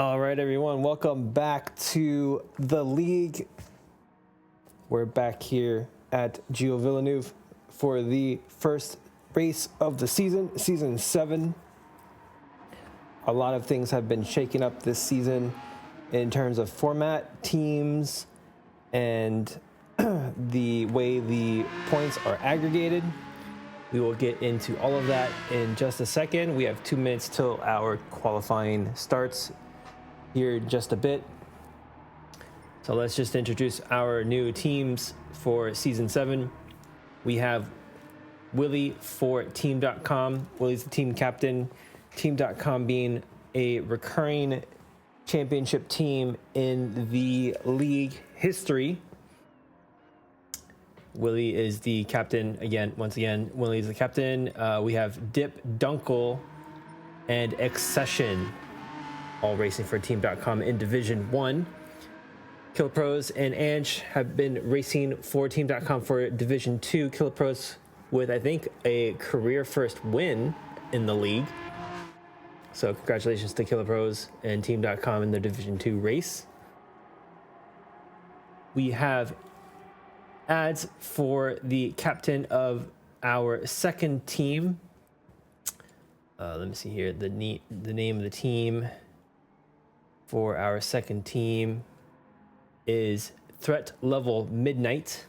All right, everyone, welcome back to the league. We're back here at Gilles Villeneuve for the first race of the season, season 7. A lot of things have been shaken up this season in terms of format, teams, and the way the points are aggregated. We will get into all of that in just a second. We have 2 minutes till our qualifying starts here in just a bit. So let's just introduce our new teams for season 7. We have Willie for team.com. Willie's the team captain. Team.com being a recurring championship team in the league history. Willie is the captain once again. Willie is the captain. We have Dip, Dunkel, and Accession, all racing for team.com in Division 1. Kilopros and Ange have been racing for team.com for Division 2. Kilopros with, I think, a career first win in the league. So congratulations to Kilopros and team.com in their Division 2 race. We have ads for the captain of our second team. Let me see here. The name of the team for our second team is Threat Level Midnight.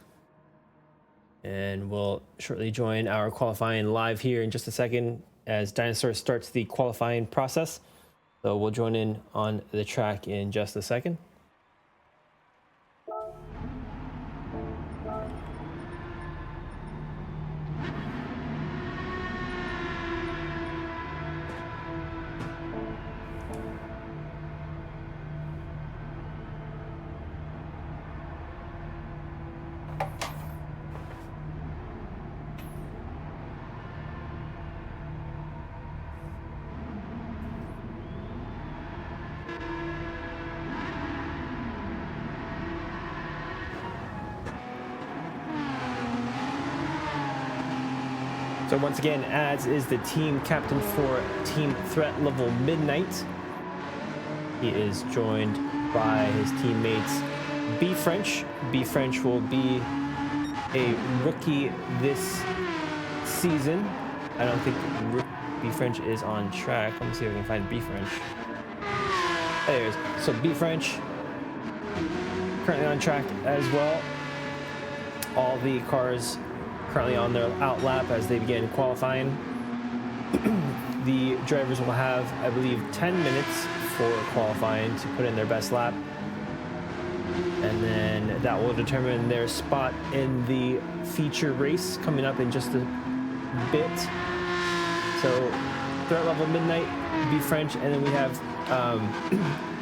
And we'll shortly join our qualifying live here in just a second as Dinosaur starts the qualifying process. So we'll join in on the track in just a second. So once again, Ads is the team captain for Team Threat Level Midnight. He is joined by his teammates B French. B French will be a rookie this season. I don't think B French is on track. Let me see if I can find B French. There he is. So B French currently on track as well. All the cars currently on their out lap as they begin qualifying. The drivers will have, I believe, 10 minutes for qualifying to put in their best lap. And then that will determine their spot in the feature race coming up in just a bit. So Threat Level Midnight, B French, and then we have,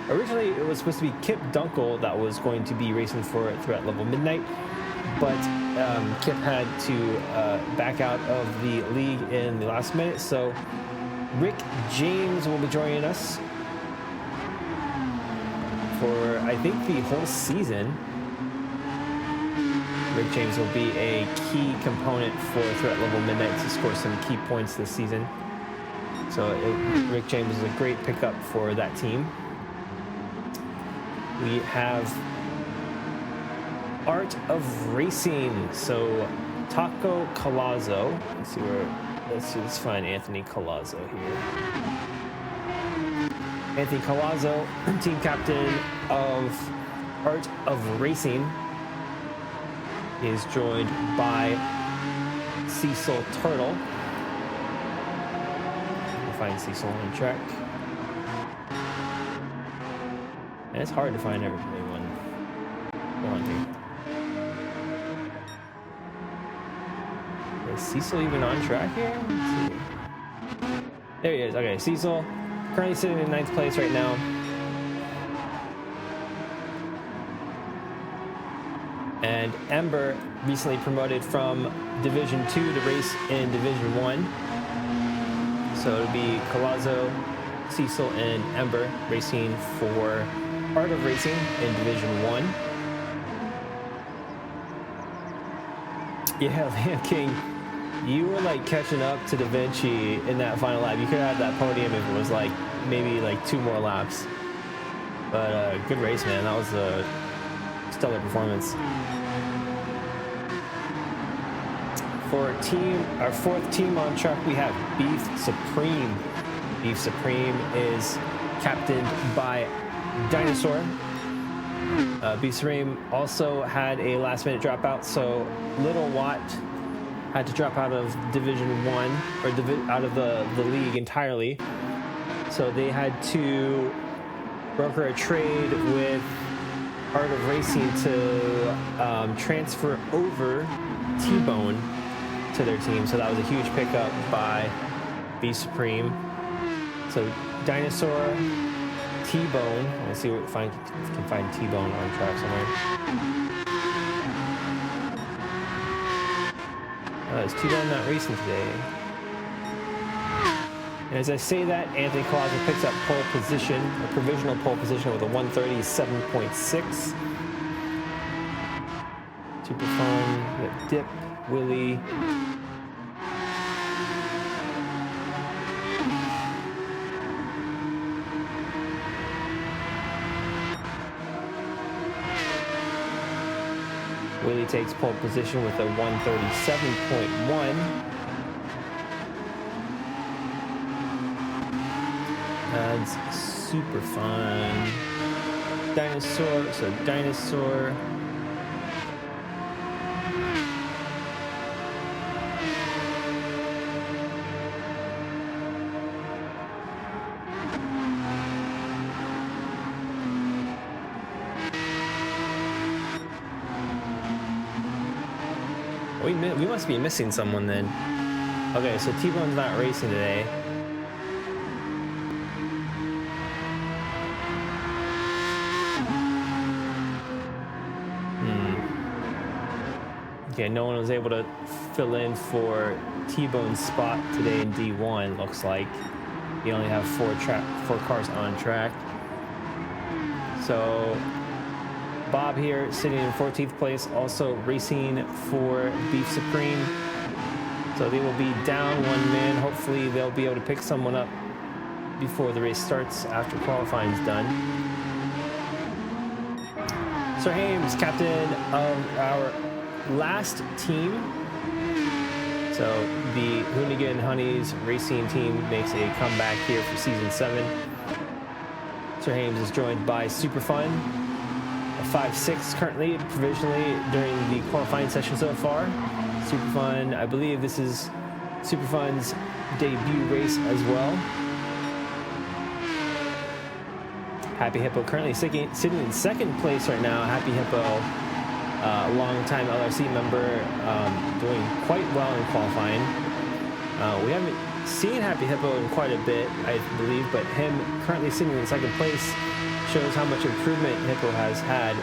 originally it was supposed to be Kip Dunkel that was going to be racing for Threat Level Midnight, but Kip had to back out of the league in the last minute, so Rick James will be joining us for, I think, the whole season. Rick James will be a key component for Threat Level Midnight to score some key points this season. So Rick James is a great pickup for that team. We have Art of Racing. So Taco Colazzo. Let's find Anthony Colazzo here. Anthony Colazzo, team captain of Art of Racing, is joined by Cecil Turtle. We'll find Cecil on track. And it's hard to find everyone. Is Cecil even on track here? Let's see. There he is. Okay, Cecil currently sitting in 9th place right now. And Ember recently promoted from Division 2 to race in Division 1. So it'll be Colazzo, Cecil, and Ember racing for Art of Racing in Division 1. Yeah, Liam King, you were like catching up to Da Vinci in that final lap. You could have that podium if it was like maybe like 2 more laps. But good race, man. That was a stellar performance. For our fourth team on track, we have Beef Supreme. Beef Supreme is captained by Dinosaur. Beef Supreme also had a last-minute dropout, so Little Watt had to drop out of Division 1, or out of the league entirely. So they had to broker a trade with Art of Racing to transfer over T-Bone to their team. So that was a huge pickup by Beef Supreme. So Dinosaur, T-Bone. Let's see if I can find T-Bone on track somewhere. Is T-Bone not racing today? And as I say that, Anthony Colazo picks up pole position, a provisional pole position with a 137.6. Super fun. We got Dip, Willie. Willie takes pole position with a 137.1. That's super fun. Dinosaur, so Dinosaur. We must be missing someone then. Okay, so T-Bone's not racing today. Okay, no one was able to fill in for T-Bone's spot today in D1, looks like. You only have four cars on track. So Bob here sitting in 14th place, also racing for Beef Supreme. So they will be down one man. Hopefully they'll be able to pick someone up before the race starts after qualifying is done. Sir Hames, captain of our last team. So the Hoonigan Honeys racing team makes a comeback here for season 7. Sir Hames is joined by Superfun, a 5-6 currently, provisionally during the qualifying session so far. Superfun, I believe this is Superfun's debut race as well. Happy Hippo currently sitting in second place right now. Happy Hippo, long-time LRC member, doing quite well in qualifying. We haven't seen Happy Hippo in quite a bit, I believe, but him currently sitting in second place shows how much improvement Hippo has had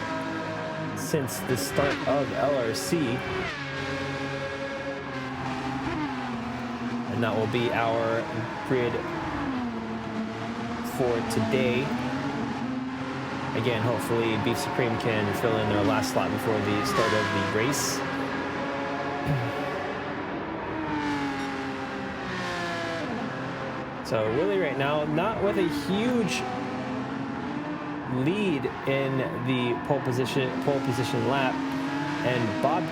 since the start of LRC. And that will be our grid for today. Again, hopefully Beef Supreme can fill in their last slot before the start of the race. So Willie right now, not with a huge lead in the pole position lap, and Bob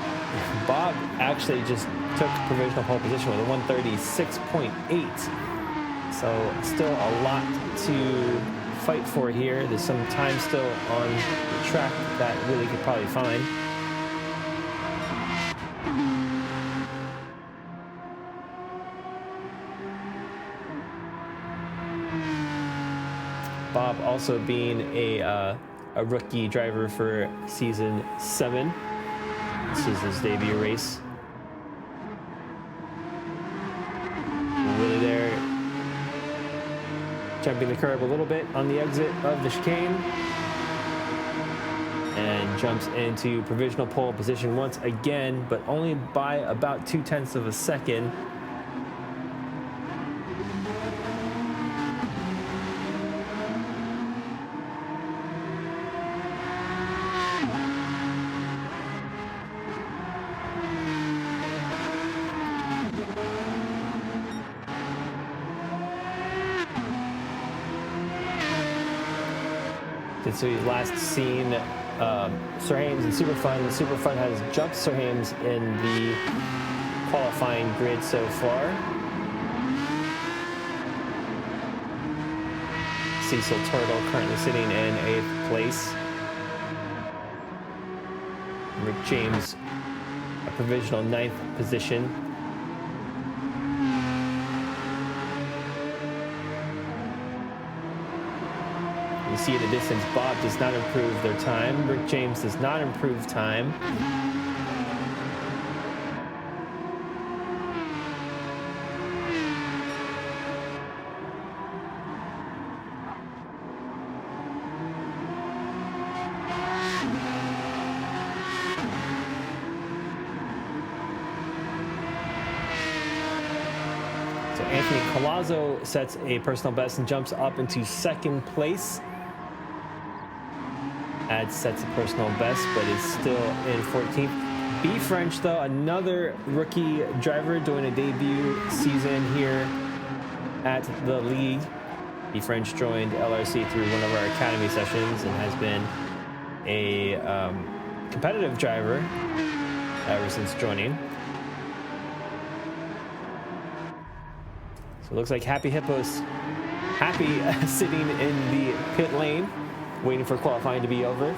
actually just took provisional pole position with a 136.8. So still a lot to fight for here. There's some time still on the track that Willie could probably find. Bob also being a rookie driver for season 7. This is his debut race. Willie there, jumping the curb a little bit on the exit of the chicane, and jumps into provisional pole position once again, but only by about 0.2 of a second. So we've last seen Sir Hames and Superfun. Superfun has jumped Sir Hames in the qualifying grid so far. Cecil Turtle currently sitting in 8th place. Rick James, a provisional 9th position. You see in the distance, Bob does not improve their time. Rick James does not improve time. So Anthony Colazo sets a personal best and jumps up into 2nd place. Sets a personal best, but is still in 14th. B French, though, another rookie driver doing a debut season here at the league. B French joined LRC through one of our academy sessions and has been a competitive driver ever since joining. So it looks like Happy Hippos, sitting in the pit lane, waiting for qualifying to be over.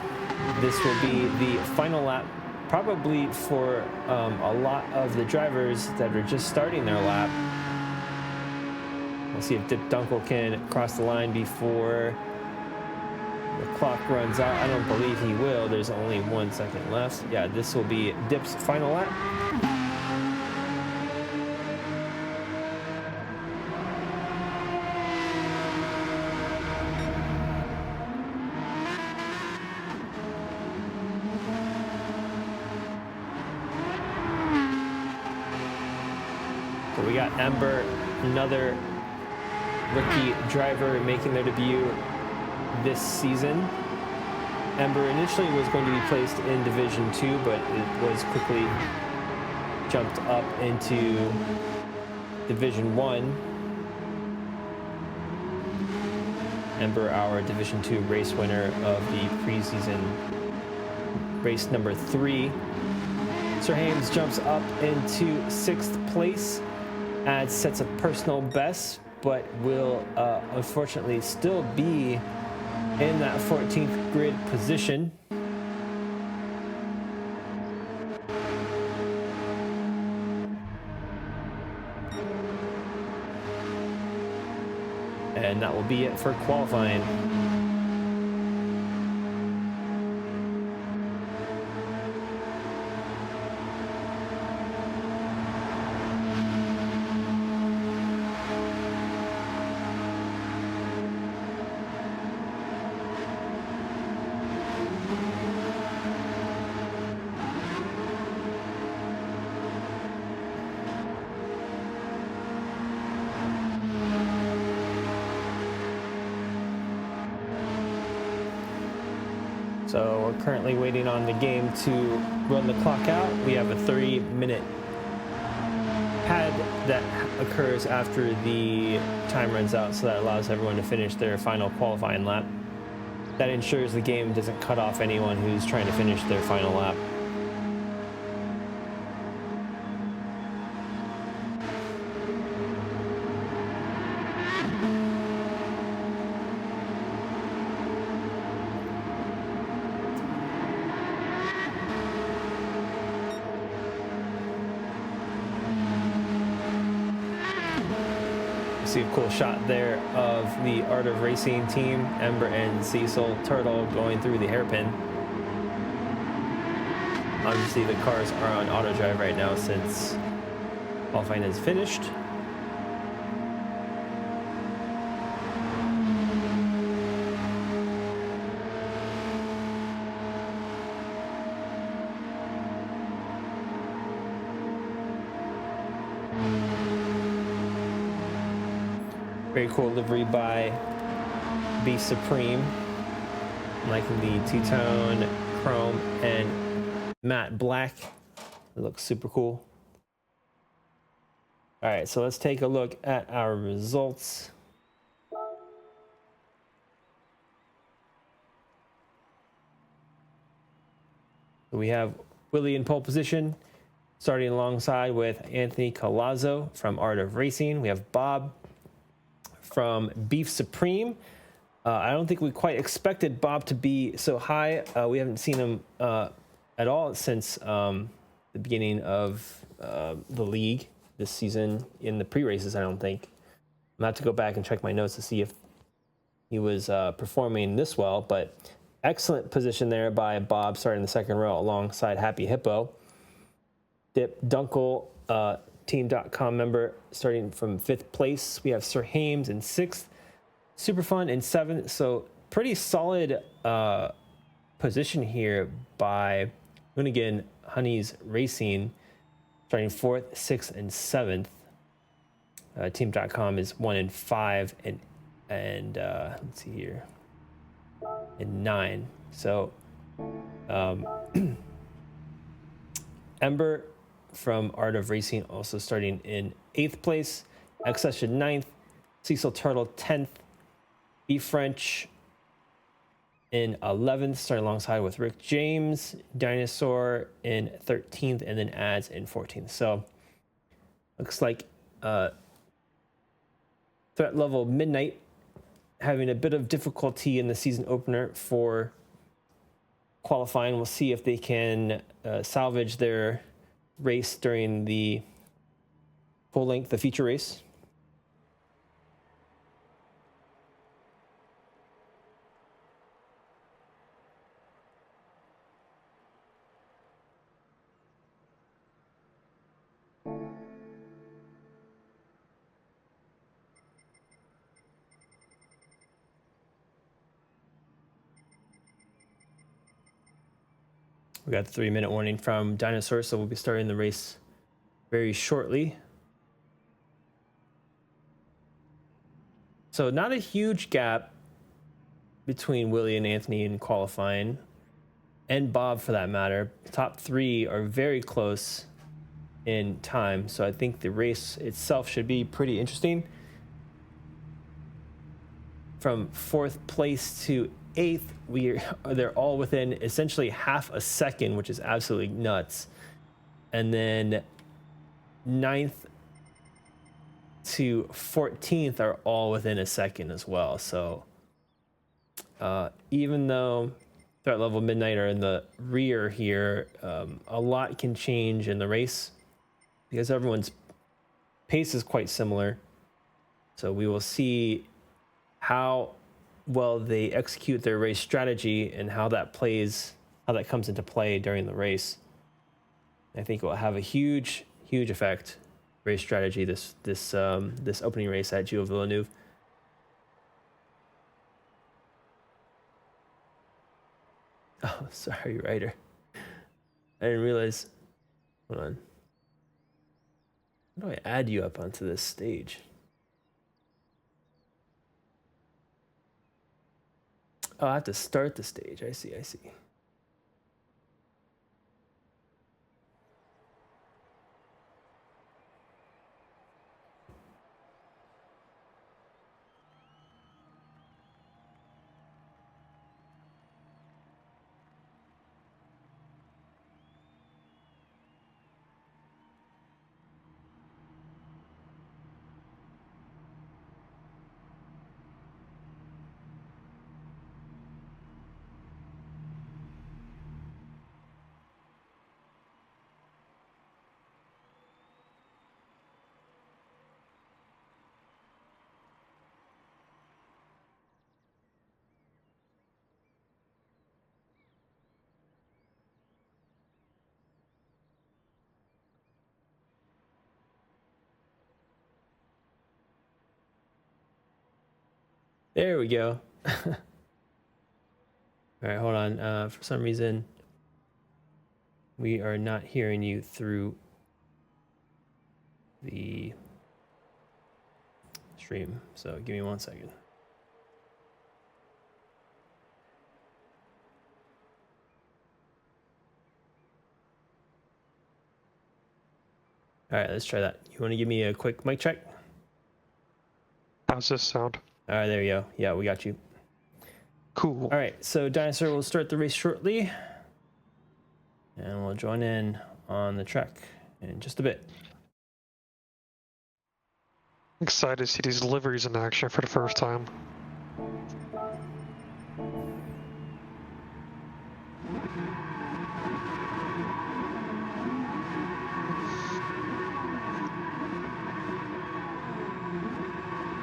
This will be the final lap, probably for a lot of the drivers that are just starting their lap. We'll see if Dip Dunkel can cross the line before the clock runs out. I don't believe he will. There's only 1 second left. Yeah, this will be Dip's final lap. So we got Ember, another rookie driver making their debut this season. Ember initially was going to be placed in Division 2, but it was quickly jumped up into Division 1. Ember, our Division 2 race winner of the preseason race number 3. Sir Hames jumps up into 6th place. Sets a personal best, but will unfortunately still be in that 14th grid position. And that will be it for qualifying. So we're currently waiting on the game to run the clock out. We have a 3-minute pad that occurs after the time runs out, so that allows everyone to finish their final qualifying lap. That ensures the game doesn't cut off anyone who's trying to finish their final lap. See a cool shot there of the Art of Racing team, Ember and Cecil Turtle going through the hairpin. Obviously the cars are on auto drive right now since qualifying is finished. Very cool livery by Beast Supreme. I'm liking the two-tone chrome and matte black. It looks super cool. All right, so let's take a look at our results. we have Willie in pole position, starting alongside with Anthony Colazzo from Art of Racing. We have Bob from Beef Supreme. I don't think we quite expected Bob to be so high. We haven't seen him at all since the beginning of the league this season in the pre-races, I don't think. I'm going to have to go back and check my notes to see if he was performing this well, but excellent position there by Bob starting the second row alongside Happy Hippo. Dip Dunkel, Team.com member, starting from 5th place. We have Sir Hames in 6th, Superfun in 7th. So pretty solid position here by Hoonigan Honeys Racing, starting 4th, 6th, and 7th. Team.com is 1 and 5, and let's see here, and 9. So Ember from Art of Racing also starting in 8th place, Accession 9th, Cecil Turtle 10th, B French in 11th, starting alongside with Rick James, Dinosaur in 13th, and then Ads in 14th. So looks like Threat Level Midnight having a bit of difficulty in the season opener for qualifying. We'll see if they can salvage their race during the full length, the feature race. We got the 3-minute warning from Dinosaur, so we'll be starting the race very shortly. So not a huge gap between Willie and Anthony in qualifying, and Bob for that matter. The top 3 are very close in time, so I think the race itself should be pretty interesting. From 4th place to 8th, they're all within essentially half a second, which is absolutely nuts. And then 9th to 14th are all within a second as well. So even though Threat Level Midnight are in the rear here, a lot can change in the race because everyone's pace is quite similar. So we will see how well they execute their race strategy and how that comes into play during the race. I think it will have a huge effect, race strategy, this opening race at Gilles Villeneuve. Oh, sorry, Ryder. I didn't realize. Hold on. How do I add you up onto this stage? Oh, I have to start the stage. I see. There we go. All right, hold on. For some reason, we are not hearing you through the stream. So give me 1 second. All right, let's try that. You want to give me a quick mic check? How's this sound? All right, there you go. Yeah, we got you. Cool. All right, so Dinosaur will start the race shortly. And we'll join in on the trek in just a bit. Excited to see these liveries in action for the first time.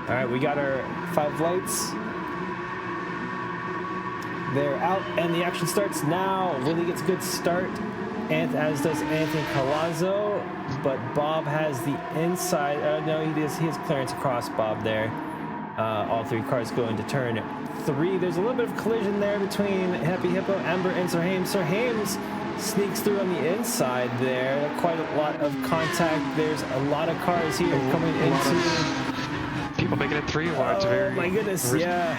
All right, we got our 5 lights. They're out, and the action starts now. Willie gets a good start, and as does Anthony Colazzo, but Bob has the inside. No, he has clearance across Bob there. All 3 cars go into turn 3. There's a little bit of collision there between Happy Hippo, Amber, and Sir Hames. Sir Hames sneaks through on the inside there. Quite a lot of contact. There's a lot of cars here coming into. People making it 3 wide. Oh my goodness! Yeah.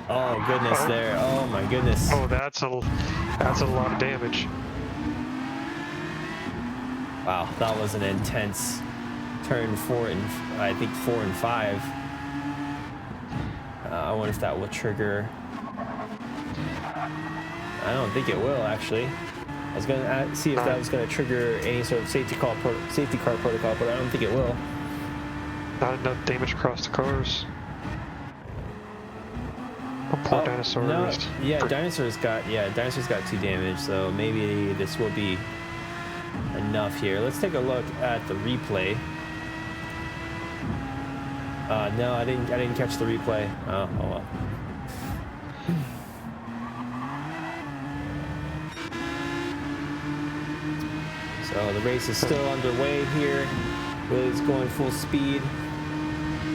Oh goodness! There. Oh my goodness. Oh, that's a lot of damage. Wow, that was an intense turn 4 and I think 4 and 5. I wonder if that will trigger. I don't think it will actually. I was gonna see if that was gonna trigger any sort of safety car protocol, but I don't think it will. Not enough damage across the cars. Oh, poor Dinosaur. No, yeah, Dinosaur's got 2 damage, so maybe this will be enough here. Let's take a look at the replay. No, I didn't catch the replay. Oh well. So the race is still underway here. Willie's going full speed.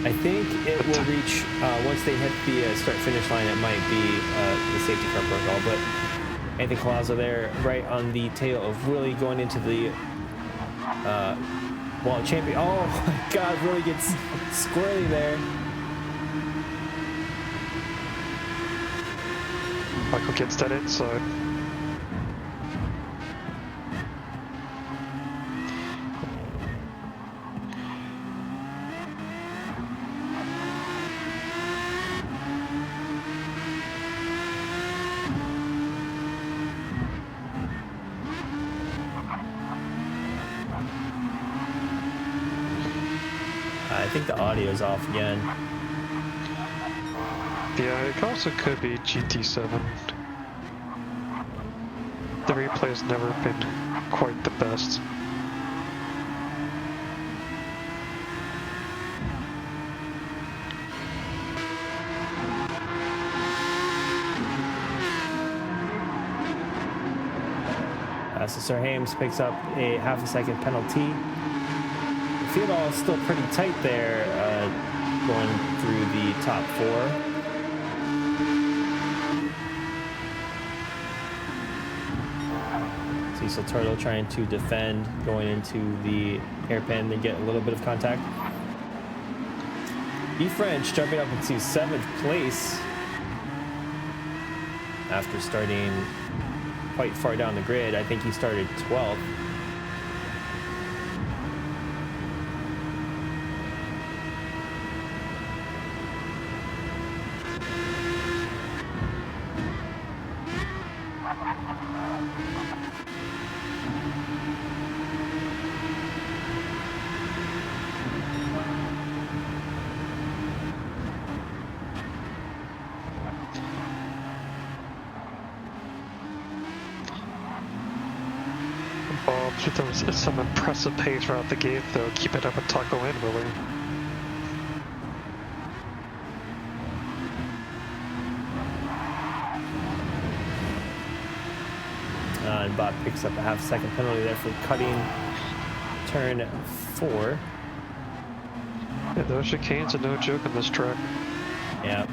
I think it will reach, once they hit the start-finish line, it might be the safety car protocol, but Anthony Colazzo there, right on the tail of Willie, going into the wall champion. Oh my God, Willie gets squirrely there. Michael gets that inside. I think the audio is off again. Yeah, it also could be GT7. The replay's never been quite the best. So Sir Hames picks up a half a second penalty. The field all is still pretty tight there, going through the top 4. Cecil Turtle trying to defend, going into the hairpin and get a little bit of contact. E. French jumping up into 7th place after starting quite far down the grid. I think he started 12th. With some impressive pace right out the gate, though. Keep it up and tuck in, Willie. And Bob picks up a half second penalty there for cutting turn 4. Yeah, those chicanes are no joke on this track. Yeah.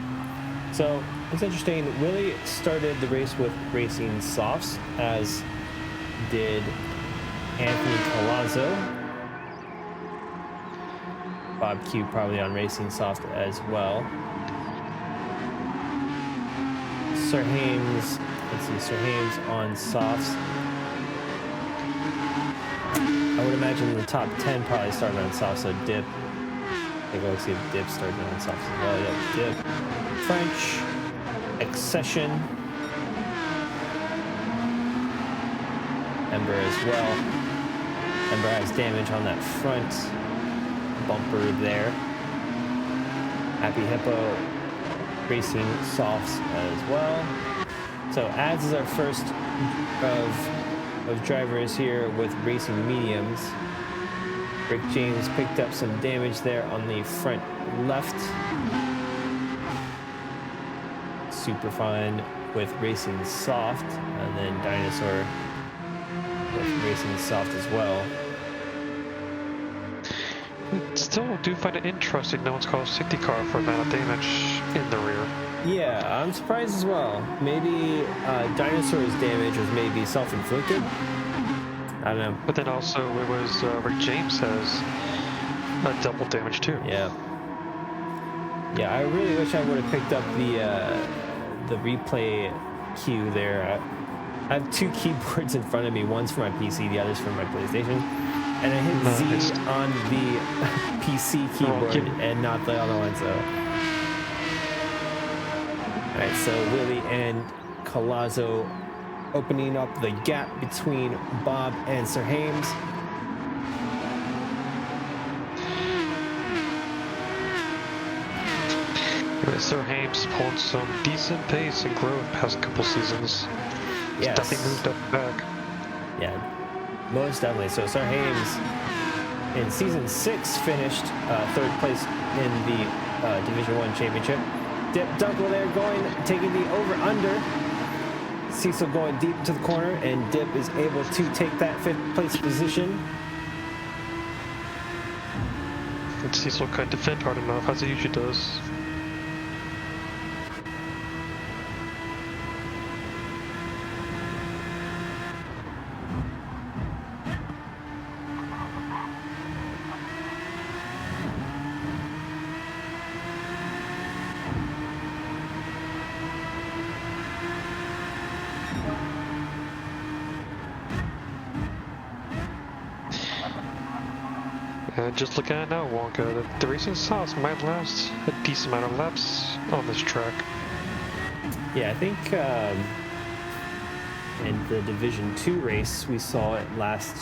So it's interesting. Willie started the race with racing softs, as did Anthony Colazzo. Bob Q probably on racing soft as well. Sir Hames, let's see, Sir Hames on softs. I would imagine the top 10 probably started on softs, so Dip. I think we'll see if Dip started on softs as well. Yeah, Dip. French, Accession. Ember as well. Ember has damage on that front bumper there. Happy Hippo racing softs as well. So Ads is our first of drivers here with racing mediums. Rick James picked up some damage there on the front left. Super Fun with racing soft, and then Dinosaur with racing soft as well. Still do find it interesting no one's called a safety car for amount of damage in the rear. Yeah, I'm surprised as well. Maybe Dinosaur's damage was maybe self-inflicted. I don't know. But then also it was Rick James has a double damage too. Yeah. Yeah, I really wish I would have picked up the replay cue there. I have two keyboards in front of me. One's for my PC, the other's for my PlayStation. And I hit Z on the PC keyboard and not the other one, so. All right, so Willie and Colazzo opening up the gap between Bob and Sir Hames. Sir Hames pulled some decent pace and growth past couple seasons. Yes. Definitely moved up back. Yeah, most definitely. So Sir Hames in season 6 finished third place in the Division 1 championship. Dip Dunkel there taking the over-under. Cecil going deep to the corner, and Dip is able to take that 5th place position. And Cecil couldn't defend hard enough, as he usually does. And just looking at it now, Wonka, the racing sauce might last a decent amount of laps on this track. Yeah, I think in the Division 2 race, we saw it last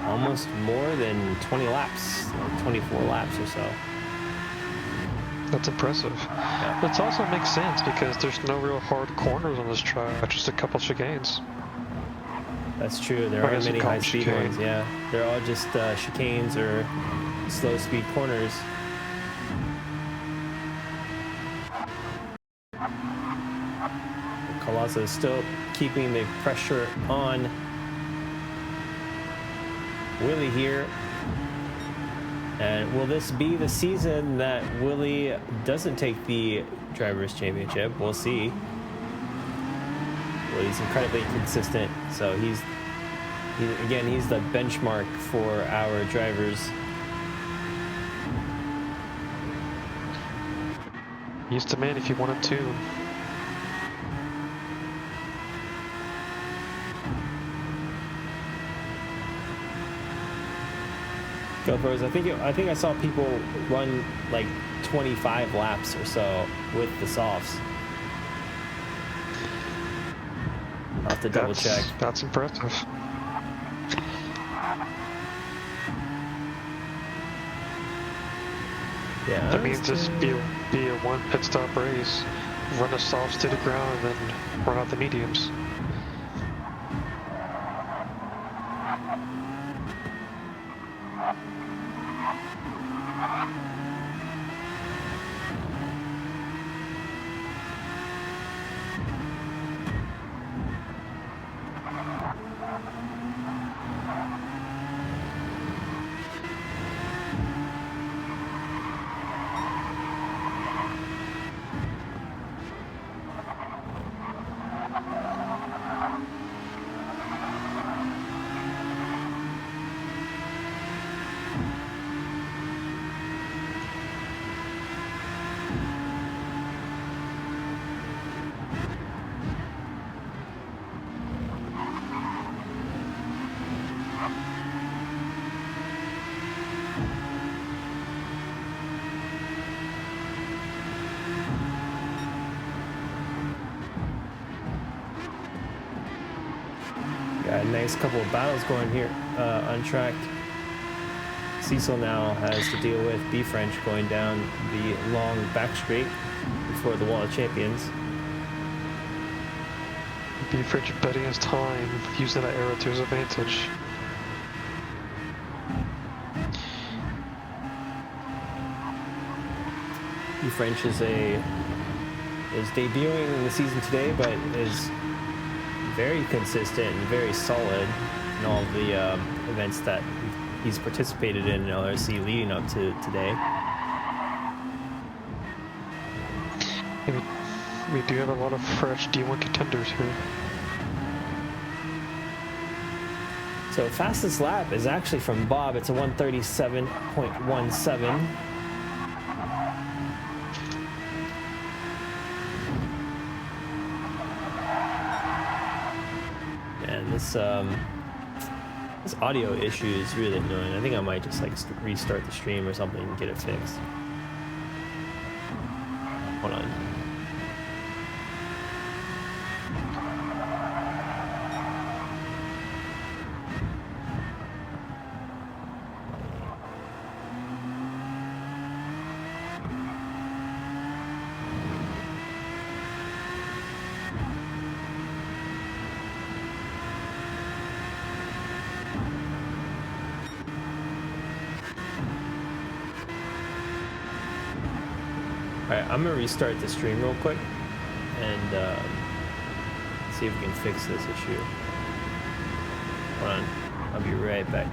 almost more than 20 laps, like 24 laps or so. That's impressive. Yeah. It also makes sense because there's no real hard corners on this track, just a couple chicanes. That's true. There aren't many high-speed ones. Yeah, they're all just chicanes or slow-speed corners. Colazzo is still keeping the pressure on Willie here. And will this be the season that Willie doesn't take the Drivers' Championship? We'll see. Willie's incredibly consistent, so he's the benchmark for our drivers. He's the man if you wanted to. GoPros, I think I saw people run like 25 laps or so with the softs. I'll have to double check. That's impressive. Yeah, that means just be a one pit stop race, run the softs to the ground, and then run out the mediums. nice couple of battles going here on track. Cecil now has to deal with B French going down the long back straight before the Wall of Champions. B French betting his time, using that arrow to his advantage. B French is debuting in the season today, but is very consistent and very solid in all of the events that he's participated in LRC leading up to today. We do have a lot of fresh D1 contenders here. So fastest lap is actually from Bob. It's a 1:37.17. And this audio issue is really annoying. I think I might just like restart the stream or something and get it fixed. Hold on. Alright, I'm gonna restart the stream real quick and see if we can fix this issue. Hold on, I'll be right back.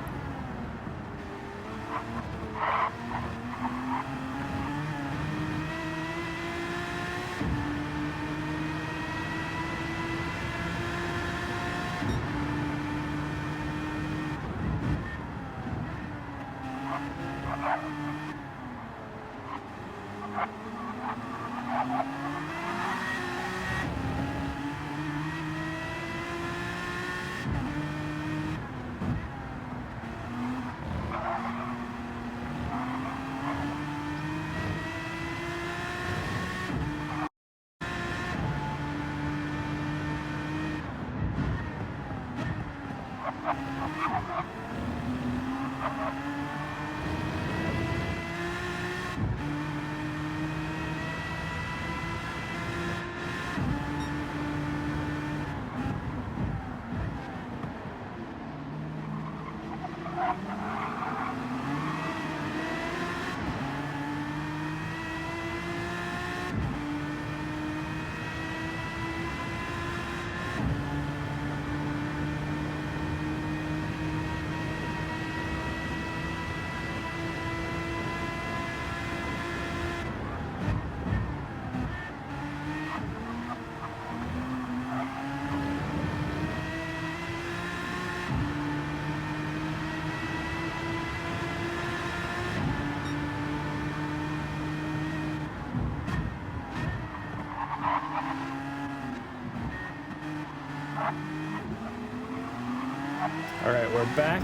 All right, we're back.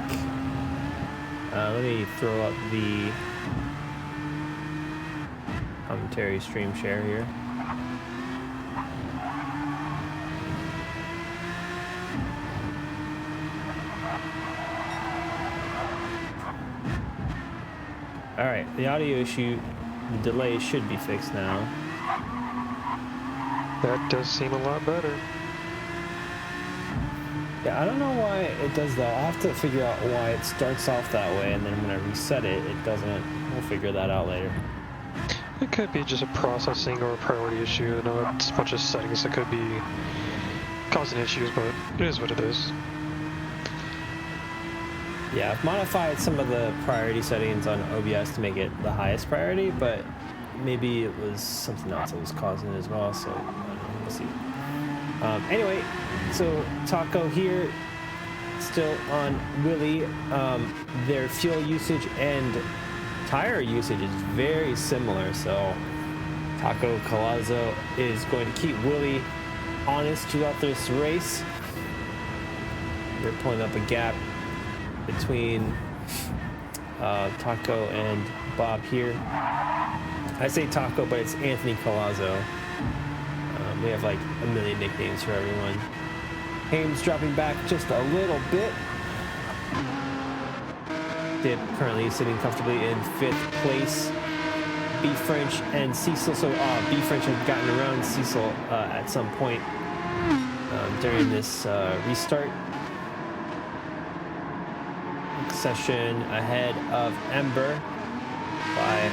Let me throw up the commentary stream share here. All right, the audio issue, the delay should be fixed now. That does seem a lot better. Yeah, I don't know why it does that. I have to figure out why it starts off that way, and then when I reset it, it doesn't. We'll figure that out later. It could be just a processing or a priority issue. I know it's a bunch of settings that could be causing issues, but it is what it is. Yeah, I've modified some of the priority settings on OBS to make it the highest priority, but maybe it was something else that was causing it as well, so I don't know, we'll see. Anyway, so Taco here, still on Willie. Their fuel usage and tire usage is very similar, so Taco Colazzo is going to keep Willie honest throughout this race. They're pulling up a gap between Taco and Bob here. I say Taco, but it's Anthony Colazzo. We have like a million nicknames for everyone. Hames dropping back just a little bit. Dip currently sitting comfortably in 5th place. B French and Cecil. So B French has gotten around Cecil at some point during this restart session, ahead of Ember by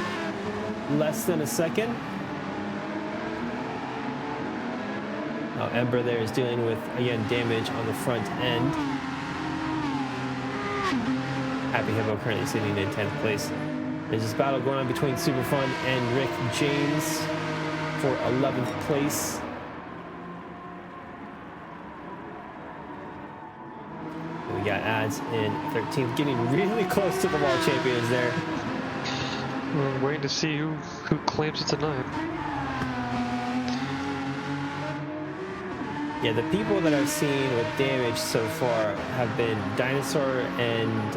less than a second. Ember there is dealing with, again, damage on the front end. Happy Hippo currently sitting in 10th place. There's this battle going on between Superfun and Rick James for 11th place. We got ads in 13th, getting really close to the World Champions there. We're waiting to see who claims it tonight. Yeah, the people that I've seen with damage so far have been Dinosaur and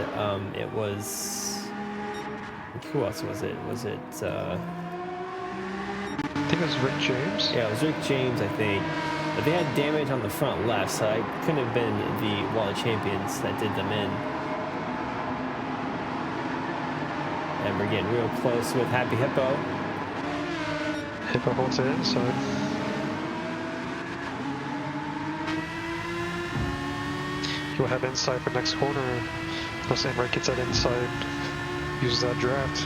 it was... Who else was it? Was it... I think it was Rick James. Yeah, it was Rick James, I think. But they had damage on the front left, so it couldn't have been the Wall of Champions that did them in. And we're getting real close with Happy Hippo. Hippo holds it inside. He'll have inside for next corner. Unless Ember gets that inside, uses that draft.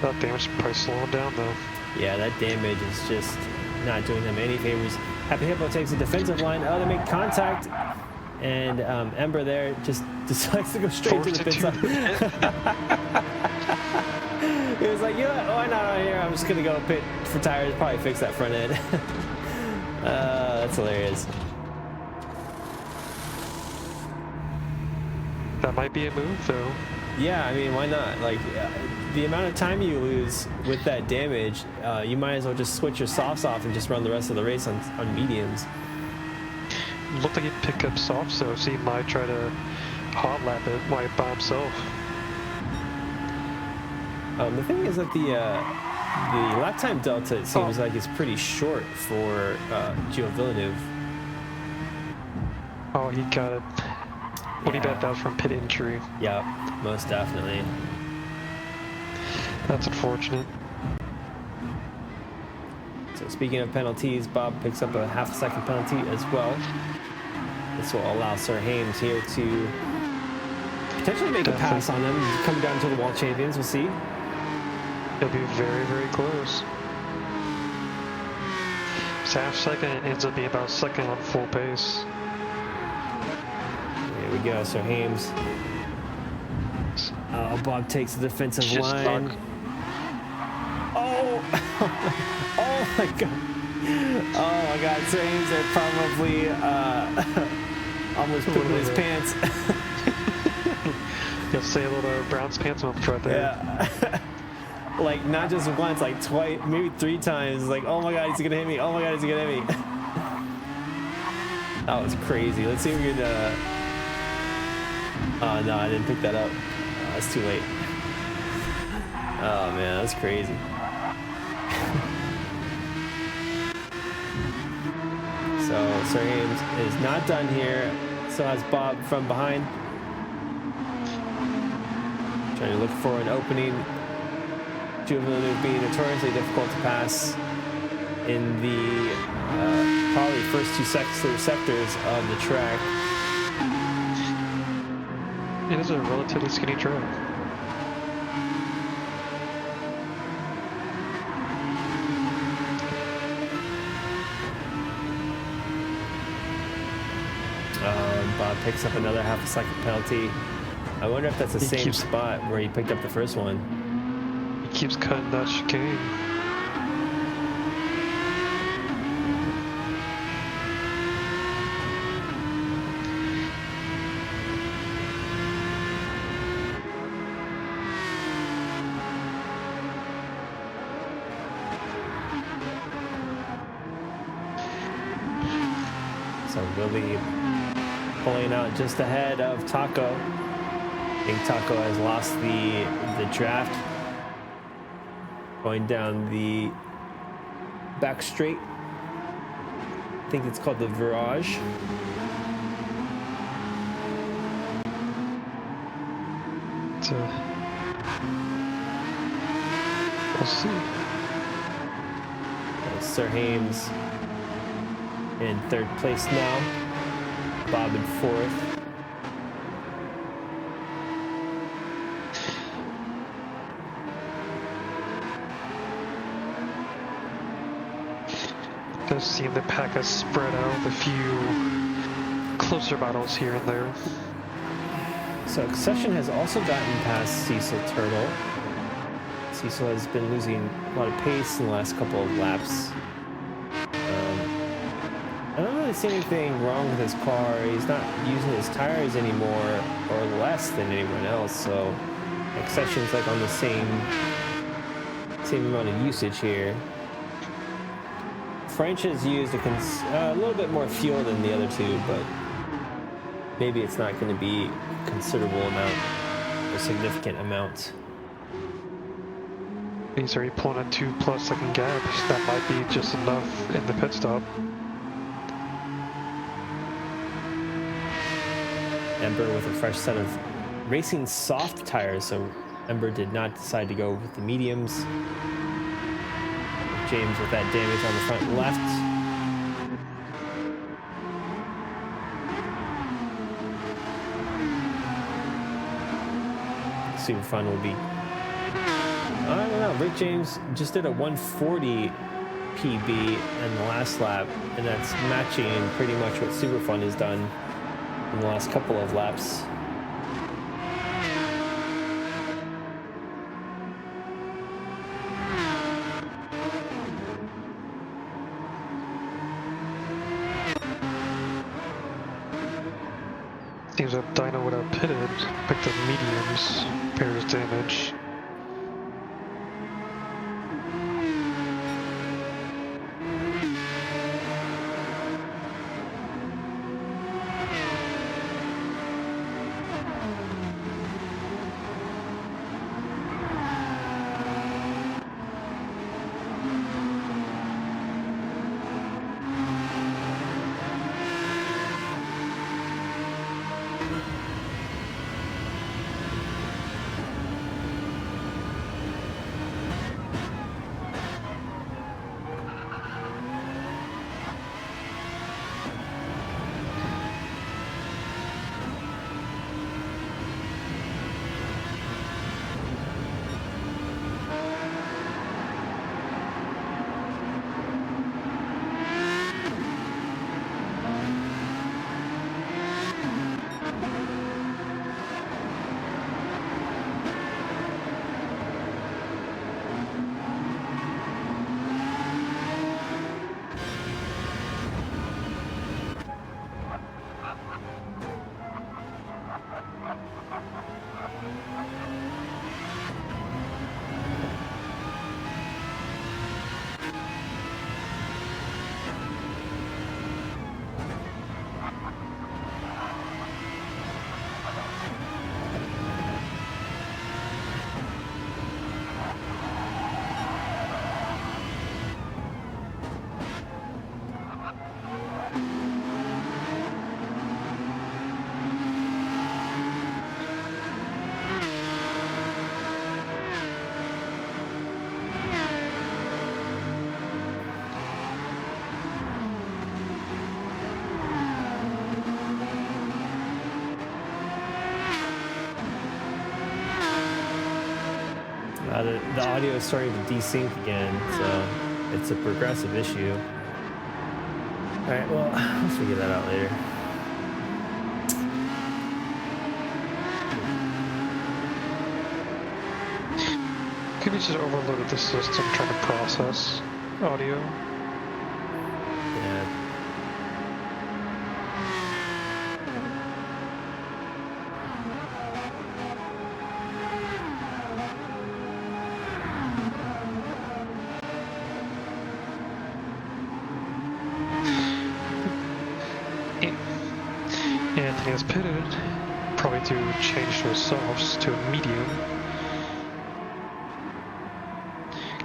That damage probably slow him down though. Yeah, that damage is just not doing them any favors. Happy Hippo takes a defensive line. Oh, they make contact. And Ember there just decides to go straight to the pit side. He was like, you know what? Why not out here? I'm just going to go pit for tires. Probably fix that front end. That's hilarious. That might be a move though. Yeah, I mean, why not? Like, the amount of time you lose with that damage, you might as well just switch your softs off and just run the rest of the race on mediums. Looked like he'd pick up softs though, so he might try to hot lap it by himself. The thing is that the lap time delta, it seems like, is pretty short for Gilles Villeneuve. Oh, he got it. What do you bet that was from pit injury? Yep, most definitely. That's unfortunate. So speaking of penalties, Bob picks up a half a second penalty as well. This will allow Sir Hames here to potentially make a pass on them, come down to the World Champions. We'll see. It'll be very, very close. It's half second, it ends up being about second on full pace. There we go, Sir Hames. Oh, Bob takes the defensive line. Luck. Oh! Oh my god. Oh my god, Sir Hames are probably almost pooping his pants. You'll say a little Brown's pants moment right there. Yeah. Like, not just once, like twice, maybe 3 times. Like, oh my god, he's gonna hit me. Oh my god, he's gonna hit me. That was crazy. Let's see if we can, oh no, I didn't pick that up. It's too late. Oh man, that's crazy. So Sir Hames is not done here. So has Bob from behind. Trying to look for an opening. Gilles Villeneuve being notoriously difficult to pass in the probably first 2 sectors of the track. It is a relatively skinny track. Bob picks up another half a second penalty. I wonder if that's the same spot where he picked up the first one. He keeps cutting that chicane. So Willie pulling out just ahead of Taco. I think Taco has lost the draft. Going down the back straight. I think it's called the Virage. We'll see. Sir Hames in third place now. Bob in fourth. Does seem the pack has spread out with a few closer battles here and there. So Accession has also gotten past Cecil Turtle. Cecil has been losing a lot of pace in the last couple of laps. I don't really see anything wrong with his car. He's not using his tires anymore or less than anyone else, so Accession's like on the same amount of usage here. French has used a little bit more fuel than the other two, but maybe it's not going to be a considerable amount, a significant amount. He's already pulling a 2+ second gap. That might be just enough in the pit stop. Ember with a fresh set of racing soft tires, so Ember did not decide to go with the mediums. James with that damage on the front left. Super fun will be. I don't know. Rick James just did a 140 PB in the last lap, and that's matching pretty much what Super Fun has done in the last couple of laps. Seems that Dyno would have pitted, picked up mediums, pairs damage. The audio is starting to desync again, so it's a progressive issue. All right, well, we'll figure that out later. Could be just overloaded the system trying to process audio. Yeah. Anthony has pitted, probably to change to a softs to a medium.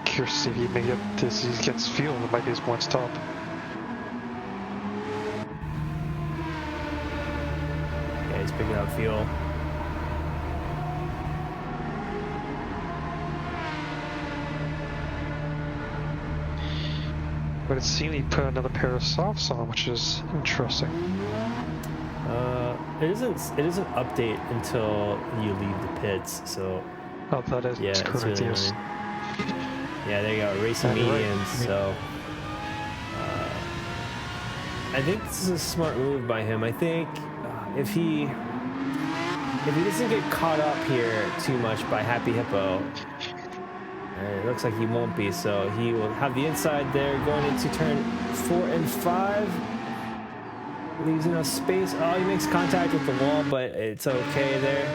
Curious to see if he may get this, he gets fuel, it might be his one stop. picking up fuel. But it seemed he put another pair of softs on, which is interesting. It doesn't update until you leave the pits, so Oh, that is yeah, correct. it's really Yes. annoying. Yeah, there you go, racing mediums. Right. So I think this is a smart move by him. I think if he doesn't get caught up here too much by Happy Hippo, it looks like he won't be. So he will have the inside there going into turn 4 and 5. Leaves enough space. Oh, he makes contact with the wall, but it's okay there.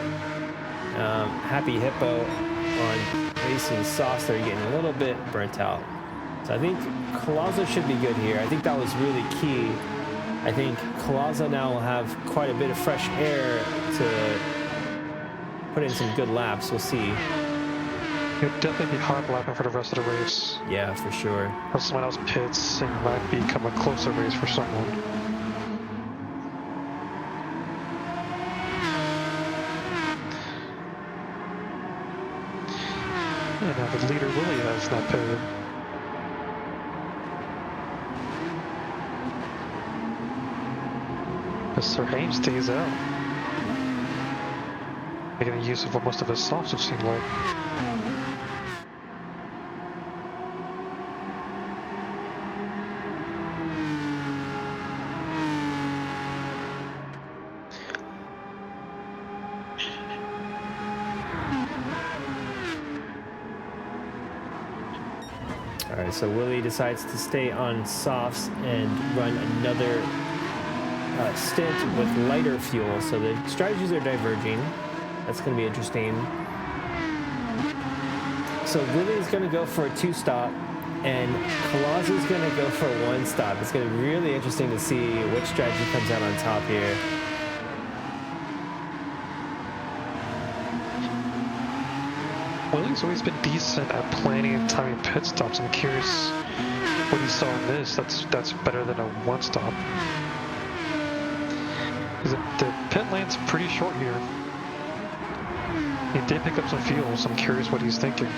Happy Hippo on racing softs, they're getting a little bit burnt out. So I think Collazo should be good here. I think that was really key. I think Collazo now will have quite a bit of fresh air to put in some good laps. We'll see. He'll definitely be hard lapping for the rest of the race. Yeah, for sure. Or someone else pits and might become a closer race for someone. And now the leader Willie has not pitted. But Sir Hames stays out. Making use of most of his softs, it seemed like. All right, so Willie decides to stay on softs and run another stint with lighter fuel. So the strategies are diverging. That's going to be interesting. So Willie's going to go for a 2-stop, and Collazo's going to go for a 1-stop. It's going to be really interesting to see which strategy comes out on top here. Willie's always been decent at planning and timing pit stops. I'm curious what he saw in this. That's better than a 1-stop. The pit lane's pretty short here. He did pick up some fuel, so I'm curious what he's thinking.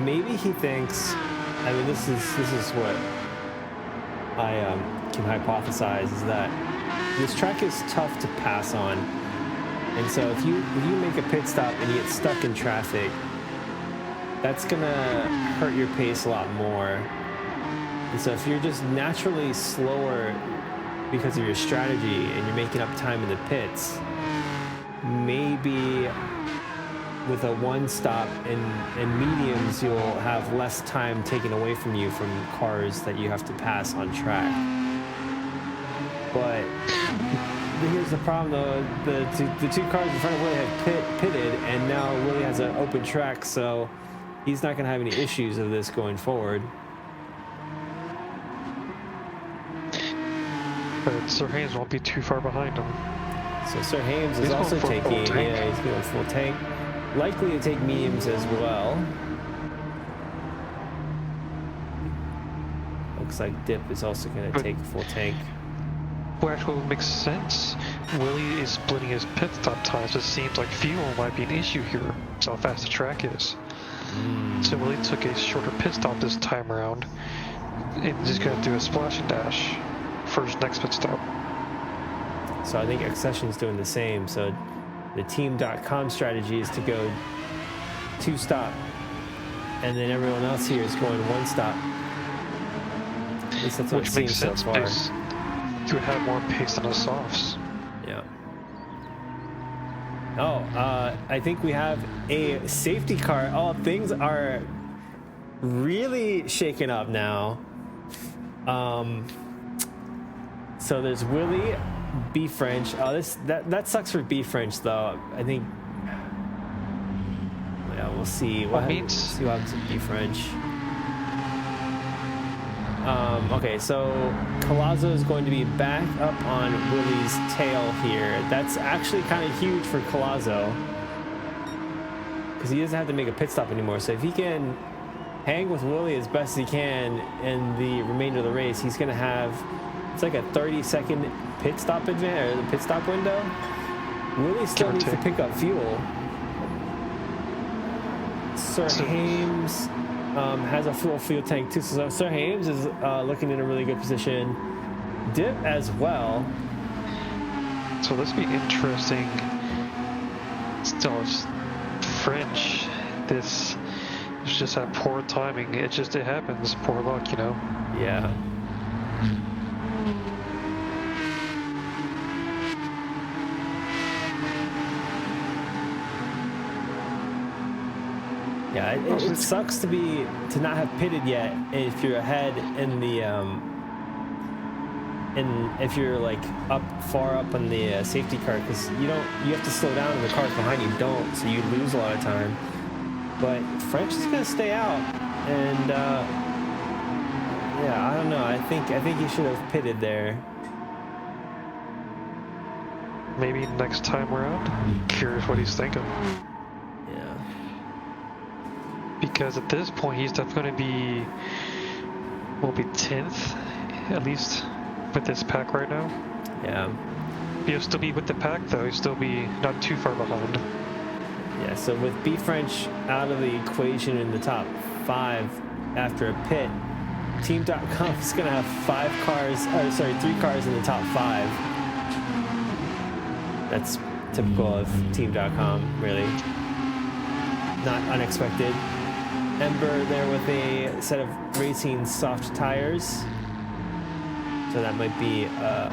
Maybe he thinks, I mean, this is what I can hypothesize, is that this track is tough to pass on. And so if you make a pit stop and you get stuck in traffic, that's gonna hurt your pace a lot more. And so if you're just naturally slower because of your strategy and you're making up time in the pits, maybe with a 1-stop and mediums, you'll have less time taken away from you from cars that you have to pass on track. But here's the problem, though. The two cars in front of Willie have pitted, and now Willie has an open track, so he's not going to have any issues of this going forward. But Sir Hames won't be too far behind him. So Sir Hames is also taking, yeah, he's going full tank. Likely to take mediums as well. Looks like Dip is also going to take a full tank. What actually makes sense, Willie is splitting his pit stop times. It seems like fuel might be an issue here. That's how fast the track is. So Willie took a shorter pit stop this time around and just going to do a splash and dash for his next pit stop. So I think Accession's doing the same. So the team.com strategy is to go 2-stop, and then everyone else here is going 1-stop. At least that's what it seems so far. You would have more pace than the softs. Yeah. Oh, I think we have a safety car. Oh, things are really shaken up now. So there's Willie, B French. Oh, that sucks for B French though. I think. Yeah, we'll see. We'll see what happens with B French. Okay, so Collazo is going to be back up on Willie's tail here. That's actually kind of huge for Collazo, because he doesn't have to make a pit stop anymore. So if he can hang with Willie as best he can in the remainder of the race. He's going to have, it's like a 30-second pit stop advantage, or the pit stop window. Willie still needs to pick up fuel. Sir Hames has a full fuel tank too, so Sir Hames is looking in a really good position. Dip as well. So this will be interesting. Still, French. This is just that poor timing. It happens. Poor luck, you know. Yeah. Yeah, it sucks to not have pitted yet if you're ahead in the if you're like far up on the safety car, because you have to slow down and the cars behind you don't, so you lose a lot of time. But French is gonna stay out, and yeah, I don't know. I think he should have pitted there. Maybe next time around. Curious what he's thinking. Yeah. Because at this point, he's definitely going to will be 10th, at least with this pack right now. Yeah. He'll still be with the pack, though. He'll still be not too far behind. Yeah, so with B French out of the equation in the top 5 after a pit, Team.com is going to have 3 cars in the top 5. That's typical of Team.com, really. Not unexpected. Ember there with a set of racing soft tires. So that might be, oh,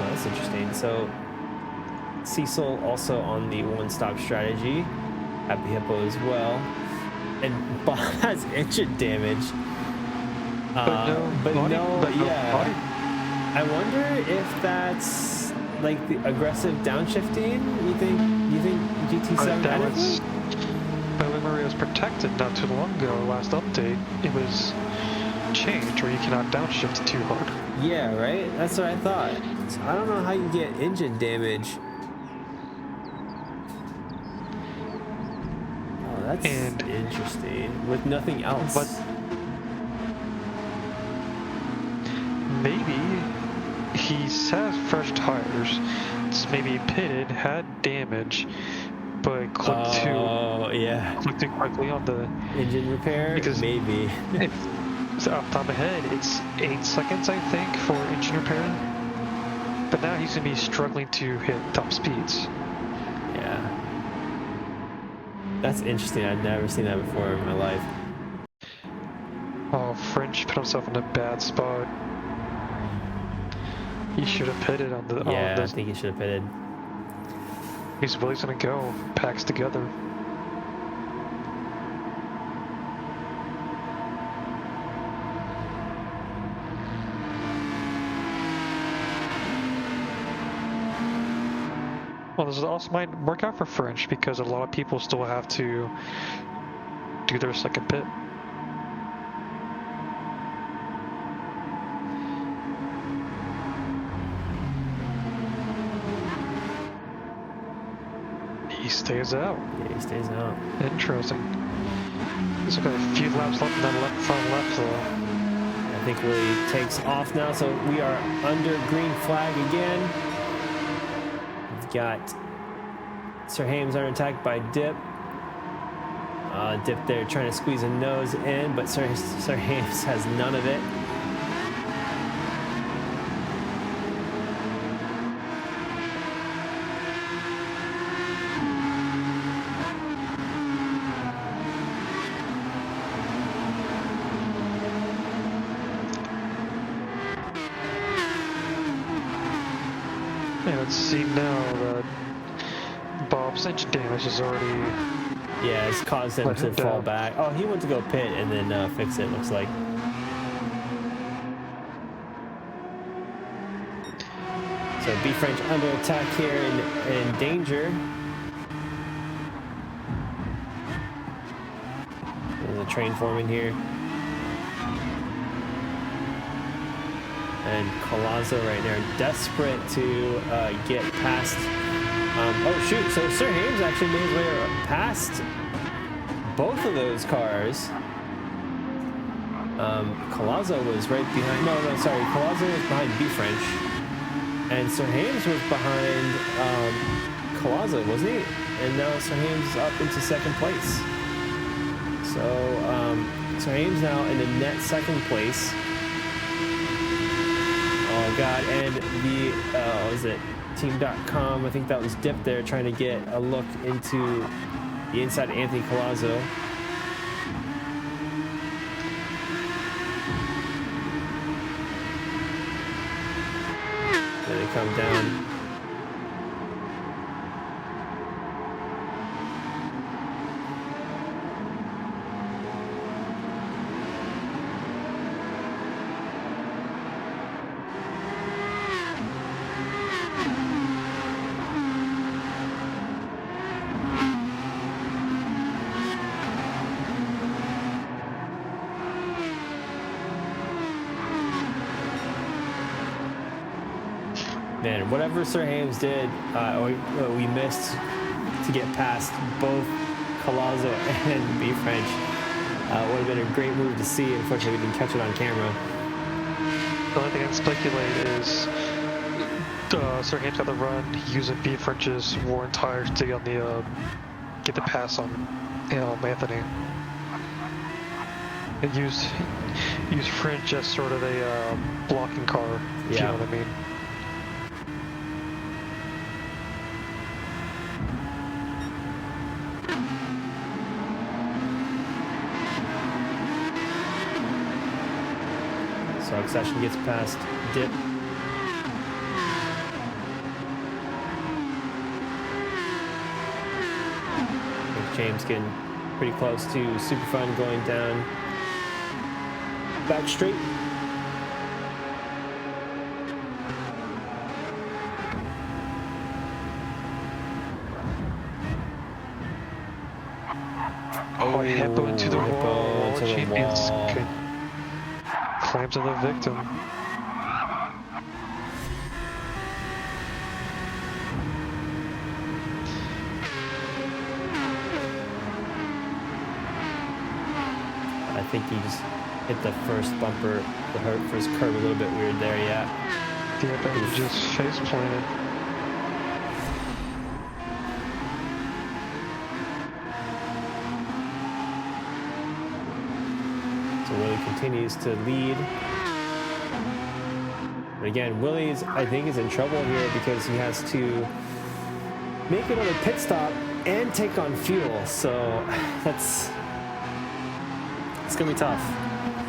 that's interesting. So Cecil also on the one-stop strategy. Happy Hippo as well. And Bob has engine damage. But yeah. I wonder if that's like the aggressive downshifting. You think GT7 adequate? But when Maria was protected not too long ago, last update, it was changed where you cannot downshift too hard. Yeah, right? That's what I thought. So I don't know how you get engine damage. Oh, that's interesting. With nothing else. But maybe he has fresh tires. It's maybe pitted, had damage, but clicked too quickly on the engine repair. Because maybe. So off the top of my head, it's 8 seconds, I think, for engine repair. But now he's gonna be struggling to hit top speeds. Yeah. That's interesting. I've never seen that before in my life. Oh, French put himself in a bad spot. He should have pitted on the. Yeah, I think he should have pitted. He's really gonna go. Packs together. Well, this also might work out for French because a lot of people still have to do their second pit. He stays out. Yeah, he stays out. Interesting. He's got a few laps left in that front left though. I think Willie takes off now, so we are under green flag again. We've got Sir Hames under attack by Dip. Dip there trying to squeeze a nose in, but Sir Hames has none of it. Yeah, let's see now that Bob's engine damage is already... Yeah, it's caused him to fall back. Oh, he went to go pit and then fix it, looks like. So B French under attack here in danger. There's a train forming here. And Colazzo right there, desperate to get past. Oh shoot! So Sir Hames actually made his way past both of those cars. Collazo was right behind. No, sorry. Collazo was behind B French, and Sir Hames was behind Collazo, wasn't he? And now Sir Hames is up into second place. So Sir Hames now in the net second place. Oh God! And the what was it? Team.com. I think that was Dip there trying to get a look into the inside of Anthony Collazo. Then they come down. Man, whatever Sir Hames did, we missed to get past both Collazo and B French. Would have been a great move to see. Unfortunately, we didn't catch it on camera. The only thing I can speculate is Sir Hames got the run using B French's worn tires to get the pass on Anthony. And use French as sort of a blocking car, if you know what I mean. So Accession gets past Dip. I think James getting pretty close to Superfun going down back straight. Oh, hippo into the wall. Into the Champions wall. Claims of the victim. I think he just hit the first bumper, the first curb a little bit weird there, yeah. Yeah, but he just face planted. So Willie continues to lead. But again, Willie's, I think, is in trouble here because he has to make another pit stop and take on fuel. So it's gonna be tough.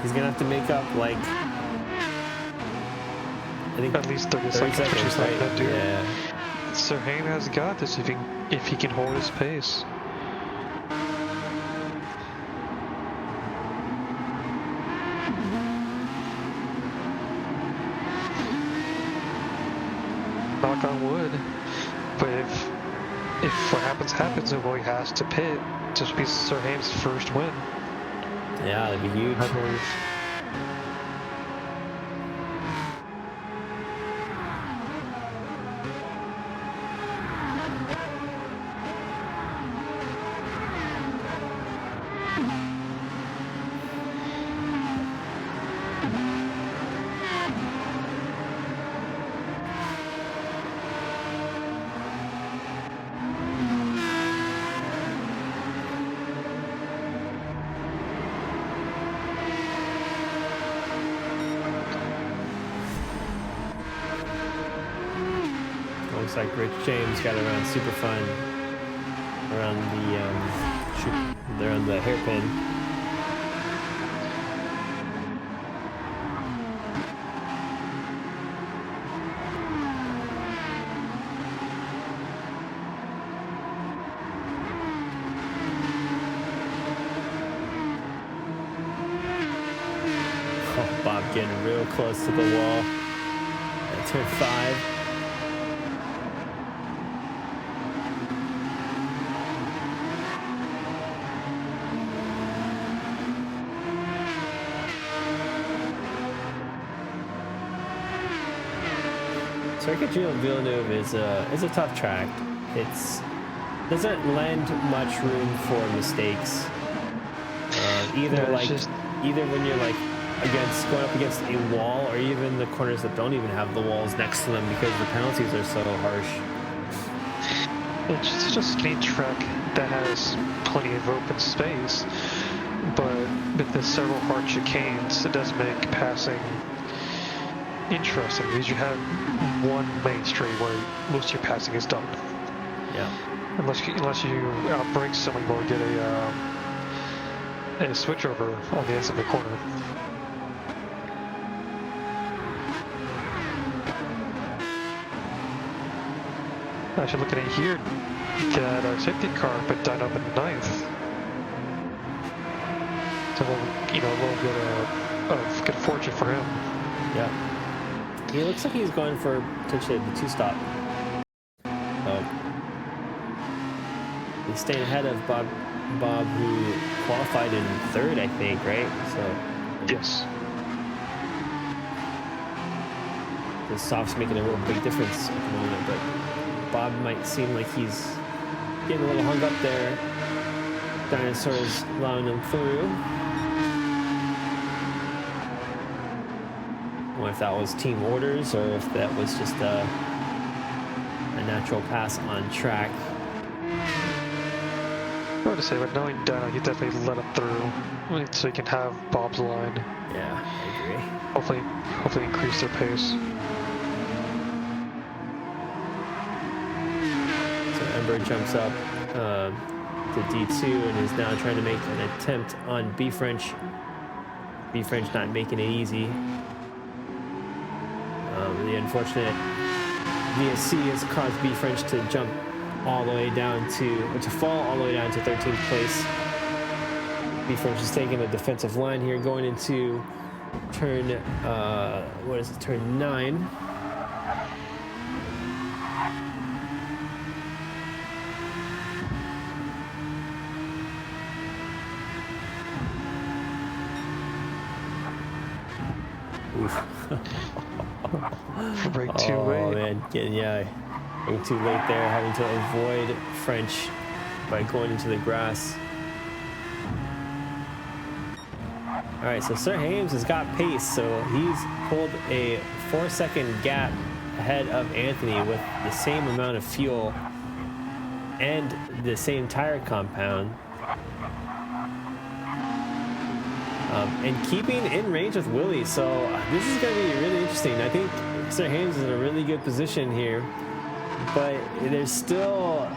He's gonna have to make up like I think at least 30 seconds, which is right? not that dear. Yeah. Sir Hain has got this if he can hold his pace. Knock on wood. But if what happens and Willie has to pit, just be Sir Hain's first win. Yeah, that'd be huge. I believe. Looks like Rich James got around super fun around the they're on the hairpin. Oh, Bob getting real close to the wall at turn 5. Circuit Gilles Villeneuve is a tough track. It's doesn't lend much room for mistakes. either Yeah, like either when you're like going up against a wall, or even the corners that don't even have the walls next to them because the penalties are so harsh. It's just a skinny track that has plenty of open space, but with the several hard chicanes, it does make passing interesting because you have one main straight where most of your passing is done. Yeah. Unless you outbrake someone or get a switch over on the ends of the corner. Actually, looking at here, got our safety car, but died up in ninth. So, a little bit of good fortune for him. Yeah. He looks like he's going for potentially the 2-stop. He's staying ahead of Bob, who qualified in 3rd, I think, right? So. Yes. The softs making a real big difference at the moment, but Bob might seem like he's getting a little hung up there. Dinosaurs allowing him through. I wonder if that was team orders or if that was just a natural pass on track. Hard to say, but knowing Dino, he definitely let him through, so he can have Bob's line. Yeah, I agree. Hopefully increase their pace. So Ember jumps up to D2 and is now trying to make an attempt on B French. B French not making it easy. The unfortunate VSC has caused B French to jump all the way down to fall all the way down to 13th place. B French is taking a defensive line here going into turn, turn 9. Oof. Break too late. Oh man, getting too late there, having to avoid French by going into the grass. All right, so Sir Hames has got pace, so he's pulled a 4-second gap ahead of Anthony with the same amount of fuel and the same tire compound. And keeping in range with Willie, so this is going to be really interesting. I think Sir Hames is in a really good position here, but there's still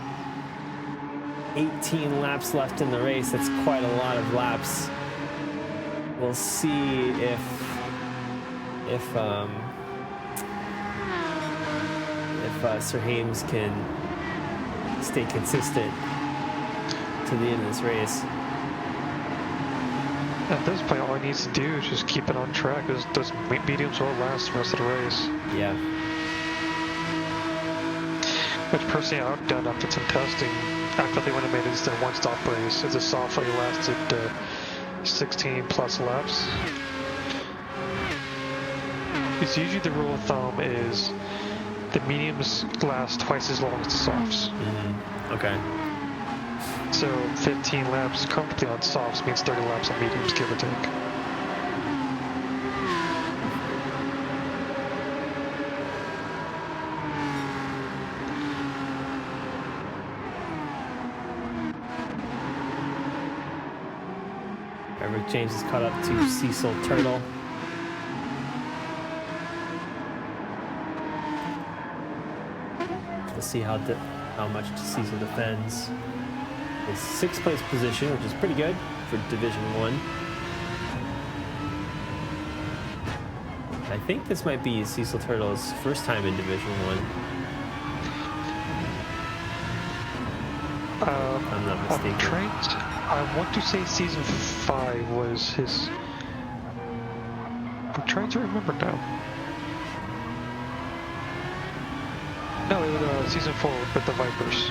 18 laps left in the race. That's quite a lot of laps. We'll see if Sir Hames can stay consistent to the end of this race. At this point, all he needs to do is just keep it on track. Those mediums will last the rest of the race. Yeah. Which personally I've done after some testing. I thought they would have made it just a one-stop race if the soft only lasted 16 plus laps. It's usually the rule of thumb is the mediums last twice as long as the softs. Mm-hmm. Okay. So 15 laps comfortably on softs means 30 laps on mediums, give or take. Rick James is caught up to Cecil Turtle. Let's see how much Cecil defends. His 6th place position, which is pretty good for Division 1. I think this might be Cecil Turtle's first time in Division 1. If I'm not mistaken. I want to say season 5 was his. I'm trying to remember now. No, it was season 4 with the Vipers.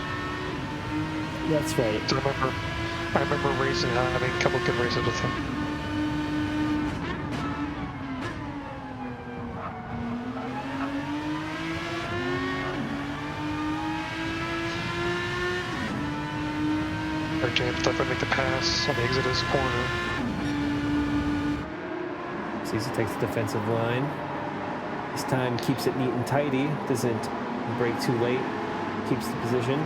That's right. So I remember racing, having a couple good races with him. James definitely make the pass on the exit of his corner. Cecil takes the defensive line. This time keeps it neat and tidy. Doesn't break too late. Keeps the position.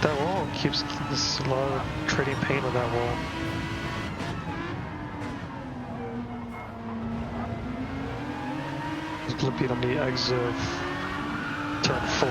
That wall keeps there's a lot of trading pain on that wall. It's flipping on the exit of turn 4.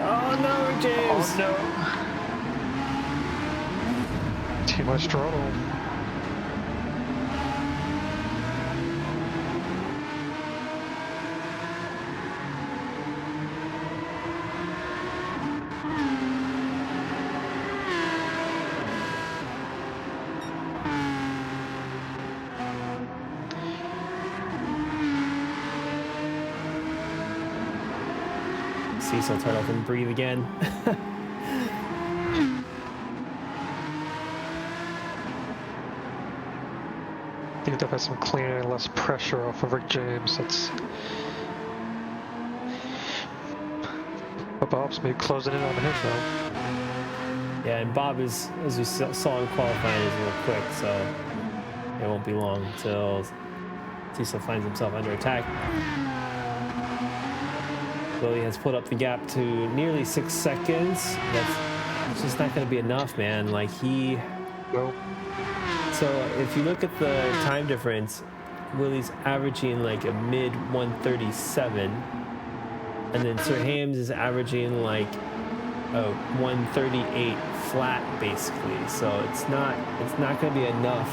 Oh no, James! Oh no! Too much throttle. Cecil, turn off and breathe again. I think they've had some cleaner and less pressure off of Rick James. That's. But Bob's maybe closing in on him though. Yeah, and Bob is, as we saw in qualifying, is real quick, so it won't be long until Cecil finds himself under attack. Willie has put up the gap to nearly 6 seconds. That's just not going to be enough, man. Like he. Nope. So if you look at the time difference, Willie's averaging like a mid 137, and then Sir Hames is averaging like a 138 flat, basically. So it's not going to be enough.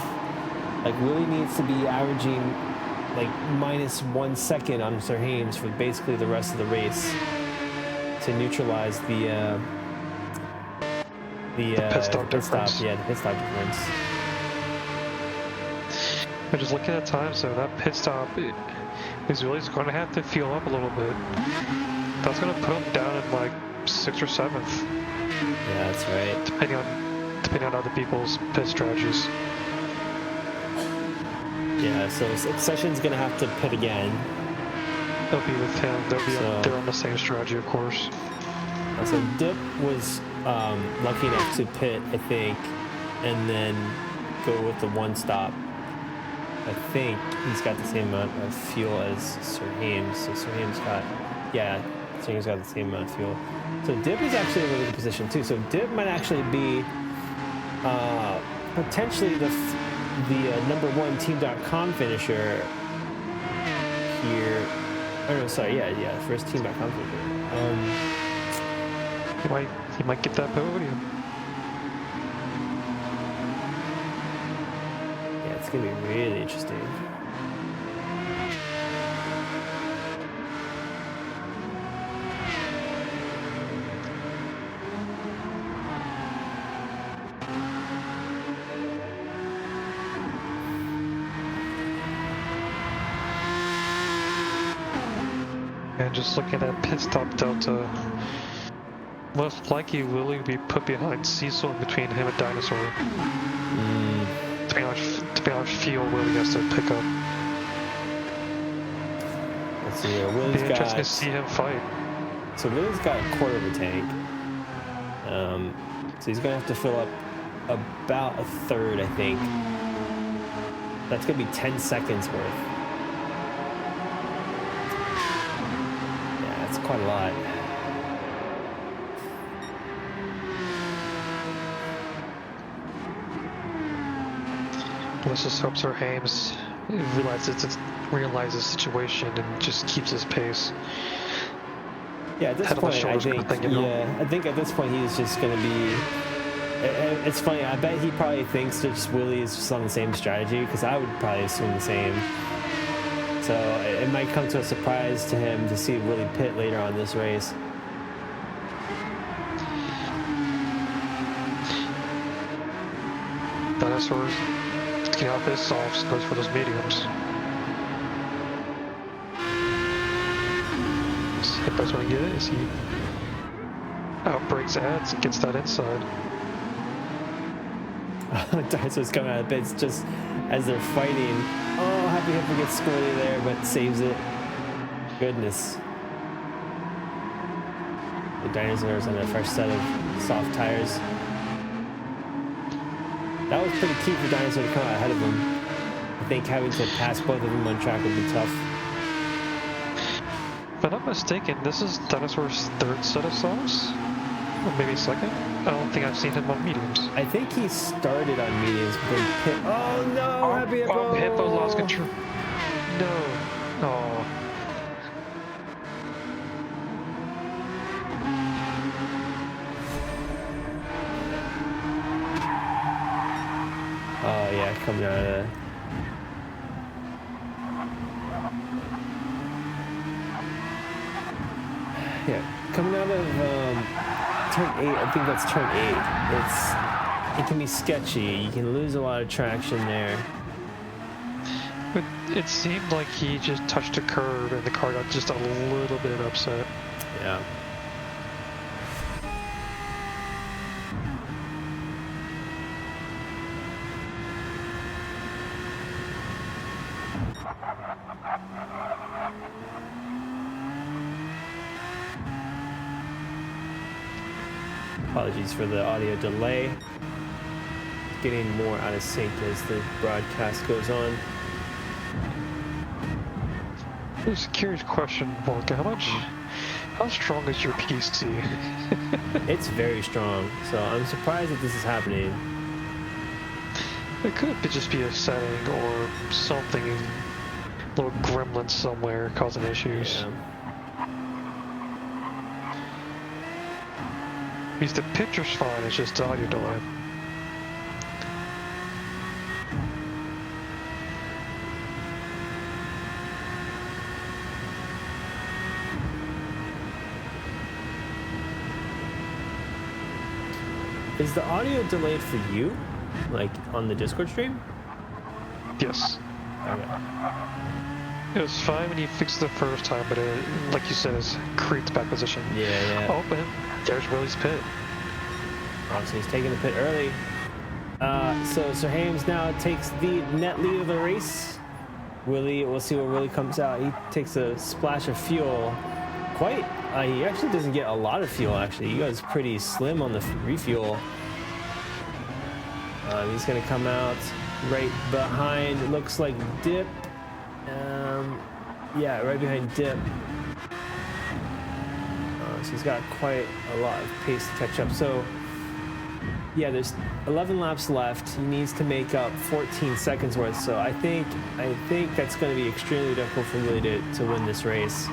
Like Willie needs to be averaging like minus 1 second on Sir Hames for basically the rest of the race to neutralize the pit stop difference. Yeah, the pit stop difference. But just looking at time, so that pit stop is really going to have to fuel up a little bit. That's going to put him down in like 6th or 7th. Yeah, that's right. Depending on other people's pit strategies. Yeah, so Session's going to have to pit again. They'll be with him. They're on the same strategy, of course. So Dip was lucky enough to pit, I think, and then go with the one stop. I think he's got the same amount of fuel as Sir Hames. So Sir Hames got the same amount of fuel. So Dip is actually in a really good position too. So Dip might actually be potentially the number 1 Team.com finisher here. Oh no, sorry, yeah, first Team.com finisher. He might get that podium. Yeah, it's gonna be really interesting. And just looking at pit stop delta, most likely Willie will be put behind Cecil between him and Dinosaur. Depending on how much fuel Willie has to pick up. Let's see here. Willie's It'll be interesting got to see him fight. So Willie's got a quarter of a tank. So he's gonna have to fill up about a third, I think. That's gonna be 10 seconds worth. Yeah, that's quite a lot. Let's just hope Sir Hames realizes the situation and just keeps his pace. Yeah, at this point, I think at this point he's just going to be... It's funny, I bet he probably thinks that just Willie is just on the same strategy, because I would probably assume the same. So it might come to a surprise to him to see Willie pit later on this race. Dinosaurs, get off his softs, goes for those mediums. Hitbox when he get it, is he outbreaks ads, gets that inside. Dinosaur's coming out of bits just as they're fighting. Oh, Happy Hippo gets squirty there, but saves it. Goodness. The Dinosaurs on a fresh set of soft tires. That was pretty key for Dinosaur to come out ahead of him. I think having to pass both of them on track would be tough. If I'm not mistaken, this is Dinosaur's third set of softs? Or maybe second? I don't think I've seen him on mediums. I think he started on mediums, but then pit. Oh no, Happy Hippo! Hippo lost control. No. Oh. Oh yeah, coming out of the... Yeah, coming out of turn 8, I think that's turn 8. It can be sketchy. You can lose a lot of traction there. But it seemed like he just touched a curb and the car got just a little bit upset. Yeah. Apologies for the audio delay. Getting more out of sync as the broadcast goes on. Just a curious question, Volka. How strong is your PC? It's very strong, so I'm surprised that this is happening. It could just be a setting or something, a little gremlin somewhere causing issues. Yeah. Because the picture's fine, it's just the audio delay. Is the audio delayed for you? Like on the Discord stream? Yes. Okay. It was fine when you fixed it the first time, but it, like you said, it's creeped back position. Yeah. Oh, but there's Willie's pit. Oh, so he's taking the pit early. So Sir Hames now takes the net lead of the race. Willie, we'll see where Willie comes out. He takes a splash of fuel. He actually doesn't get a lot of fuel, actually. He goes pretty slim on the refuel. He's going to come out right behind, it looks like Dip. Yeah, right behind Dip. So he's got quite a lot of pace to catch up. So, yeah, there's 11 laps left. He needs to make up 14 seconds worth. So I think that's going to be extremely difficult for Willie to win this race.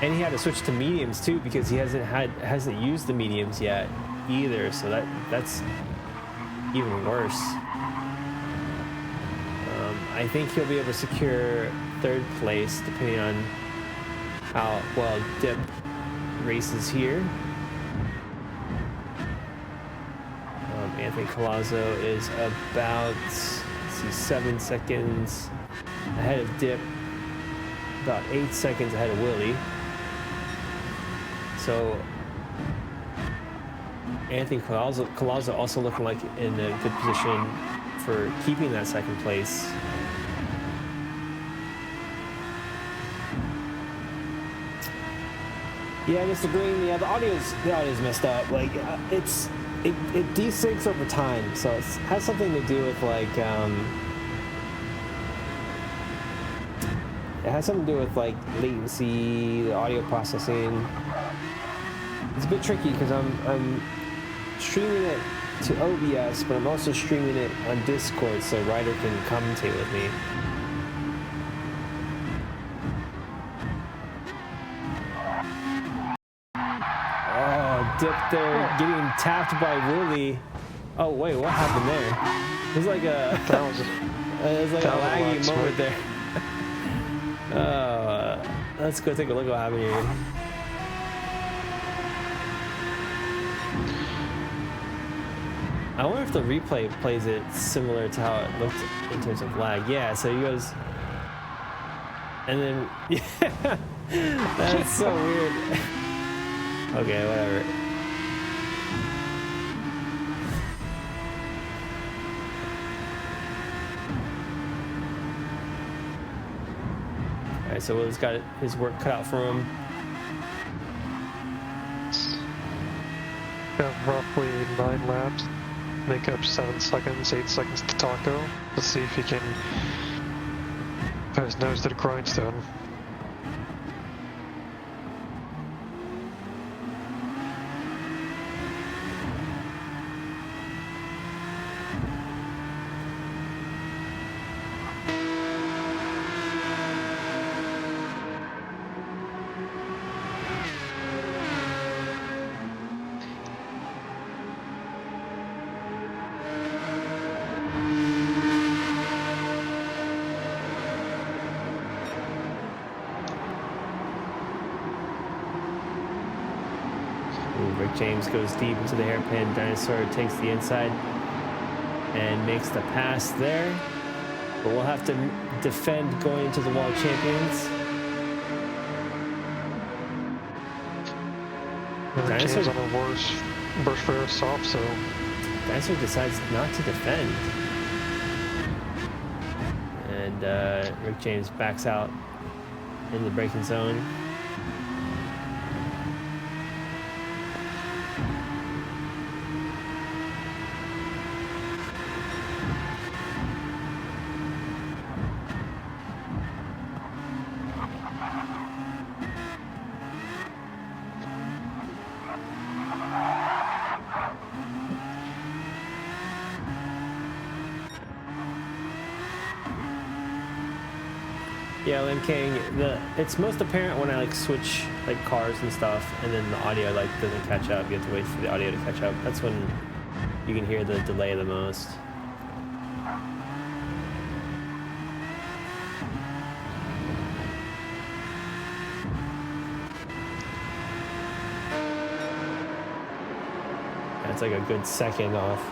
And he had to switch to mediums too because he hasn't used the mediums yet either. So that's even worse. I think he'll be able to secure third place depending on how well Dip races here. Anthony Colazzo is about, let's see, 7 seconds ahead of Dip, about 8 seconds ahead of Willie. So Anthony Colazzo also looking like in a good position for keeping that second place. Yeah, Mr. Green. Yeah, the audio's messed up. Like it desyncs over time, so it has something to do with like it has something to do with like latency, the audio processing. It's a bit tricky because I'm streaming it to OBS, but I'm also streaming it on Discord so Ryder can commentate with me. Dip there, getting tapped by Willie. Oh wait, what happened there? There's like a there's like a laggy moment there. Let's go take a look at what happened here. I wonder if the replay plays it similar to how it looked in terms of lag. Yeah, so he goes, and then yeah, that's so weird. Okay, whatever. Alright, so Will's got his work cut out for him. Got roughly 9 laps. Make up 7 seconds, 8 seconds to Taco. Let's see if he can put his nose to the grindstone. James goes deep into the hairpin. Dinosaur takes the inside and makes the pass there. But we'll have to defend going into the Wall Champions. Dinosaur's on a worse first off, so Dinosaur decides not to defend. And Rick James backs out in the braking zone. Yeah, Lim King, it's most apparent when I like switch like cars and stuff, and then the audio like doesn't catch up. You have to wait for the audio to catch up. That's when you can hear the delay the most. That's like a good second off.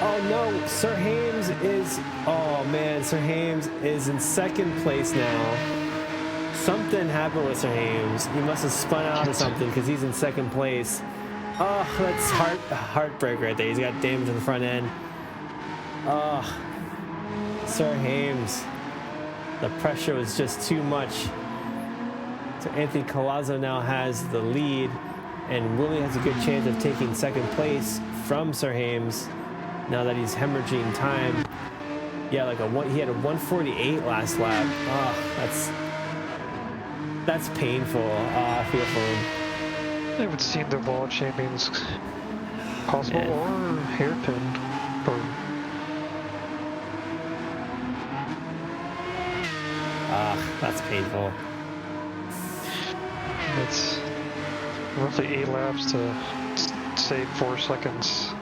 Oh no, Sir Hames is, oh man, Sir Hames is in second place now. Something happened with Sir Hames. He must have spun out or something because he's in second place. Oh, that's heartbreak right there. He's got damage in the front end. Oh, Sir Hames. The pressure was just too much. So Anthony Collazo now has the lead, and Willie has a good chance of taking second place from Sir Hames. Now that he's hemorrhaging time. Yeah, like he had a 148 last lap. Oh, that's painful. I feel for him. I would see the Wall Champions possible or hairpin. That's painful. It's roughly 8 laps to save 4 seconds.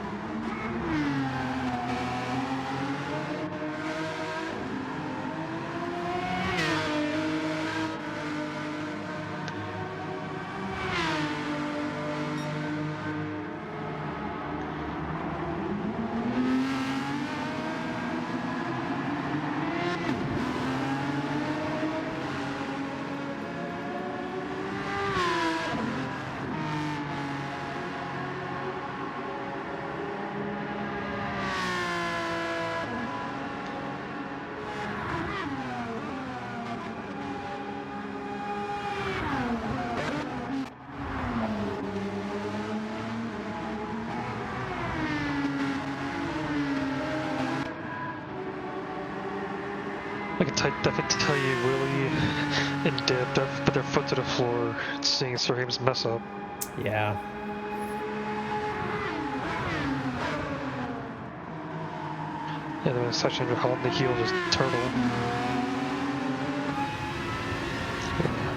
I can definitely tell you Willie and Dip put their foot to the floor seeing Sir Hames mess up. Yeah. And then it's touching on the heel of his turtle.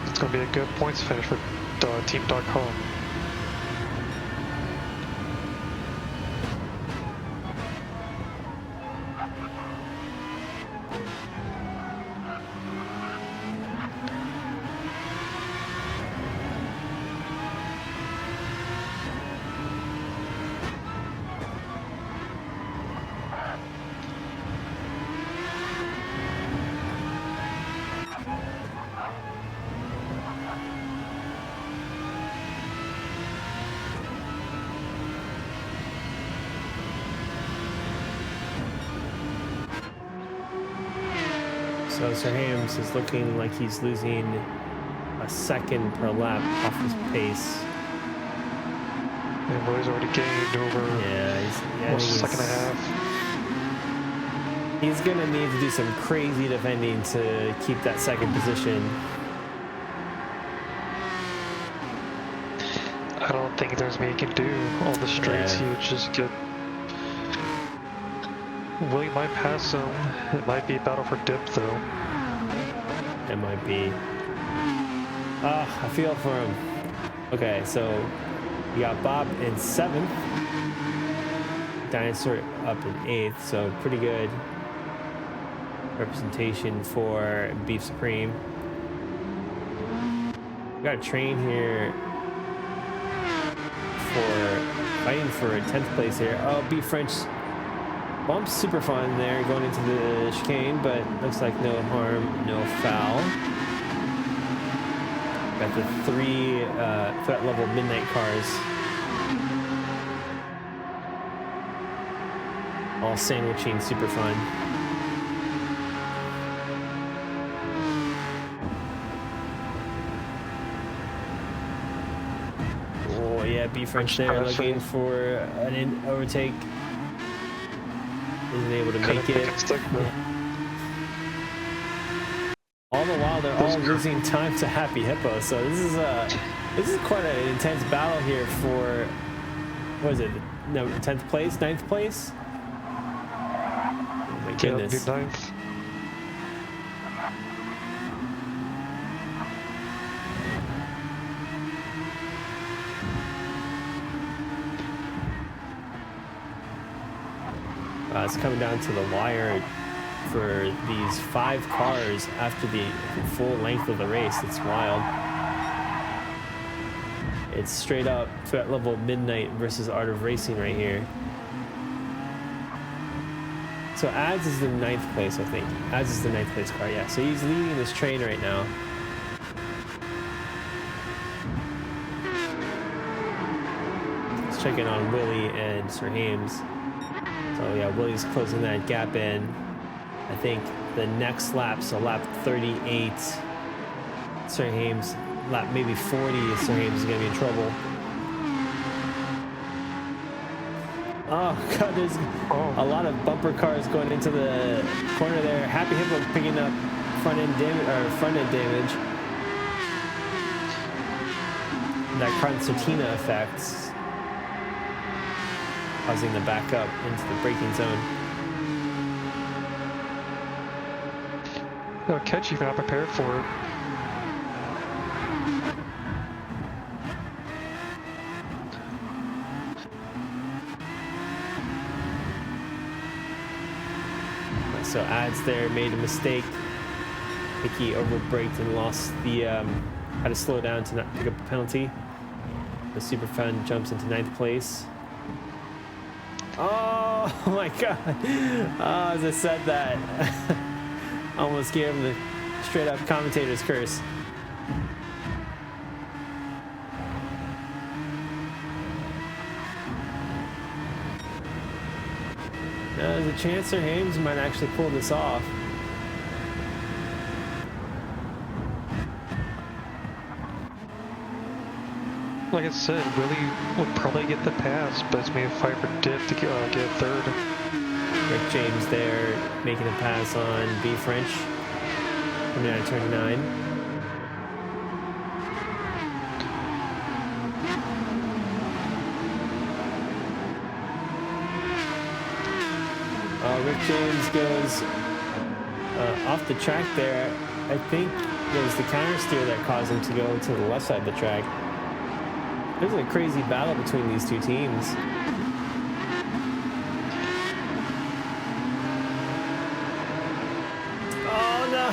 It's going to be a good points finish for Team.com. So Sir Hames is looking like he's losing a second per lap off his pace. And Willie's already gained over almost a second and a half. He's going to need to do some crazy defending to keep that second position. I don't think there's me he can do. All the straights, he would just get... Willie might pass him. It might be a battle for Dip, though. It might be. I feel for him. Okay, so we got Bob in 7th. Dinosaur up in 8th, so pretty good representation for Beef Supreme. We got a train here for fighting for 10th place here. Oh, Beef French bumps super fun there going into the chicane, but looks like no harm, no foul. Got the 3 threat level midnight cars all sandwiching super fun. Oh yeah, B French there looking for an overtake. Isn't able to make it. All the while they're all losing time to Happy Hippo. So this is quite an intense battle here for, what is it? No, 10th place, 9th place. Oh my goodness. Yeah, 9th. It's coming down to the wire for these 5 cars after the full length of the race. It's wild. It's straight up threat level midnight versus Art of Racing right here. So Ads is the 9th place, I think. Ads is the 9th place car, yeah. So he's leading this train right now. Let's check in on Willie and Sir Hames. So yeah, Willie's closing that gap in. I think the next lap, so lap 38, Sir Hames, lap maybe 40, Sir Hames is going to be in trouble. Oh God, there's a lot of bumper cars going into the corner there. Happy Hippo picking up front end damage. That concertina effect causing the back up into the braking zone. They'll catch you if you're not prepared for it. So Ads there made a mistake. I think he overbraked and lost the, had to slow down to not pick up a penalty. The Super Fun jumps into 9th place. Oh my God. As I said that, almost gave him the straight up commentator's curse. Now, there's a chance Sir Hames might actually pull this off. Like I said, Willie will probably get the pass, but it's maybe a fight for Dip to get 3rd. Rick James there making a pass on B French. coming out of turn 9. Rick James goes off the track there. I think it was the counter steer that caused him to go to the left side of the track. There's a crazy battle between these two teams. Oh no!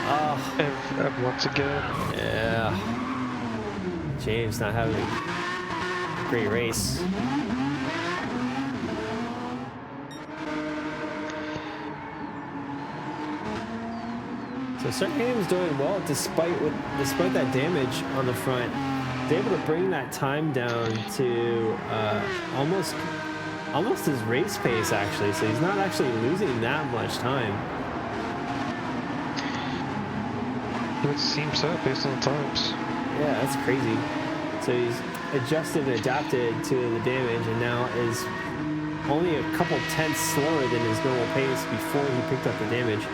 Oh. And once again. Yeah. James not having a great race. So Sir James doing well despite that damage on the front. He's able to bring that time down to almost his race pace actually. So he's not actually losing that much time. It seems so based on the times. Yeah, that's crazy. So he's adjusted and adapted to the damage and now is only a couple tenths slower than his normal pace before he picked up the damage.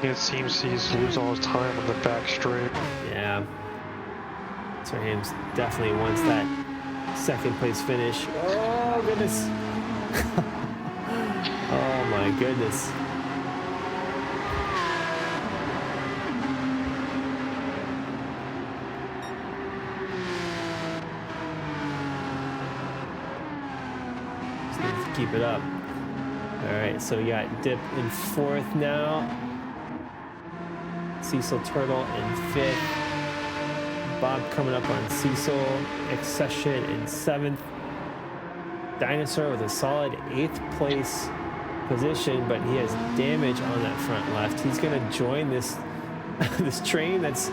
It seems he's losing all his time on the back straight. Yeah. Sir James definitely wants that second place finish. Oh, goodness. Oh, my goodness. Just needs to keep it up. All right, so we got Dip in 4th now. Cecil Turtle in 5th. Bob coming up on Cecil. Accession in 7th. Dinosaur with a solid 8th place position, but he has damage on that front left. He's going to join this this train that's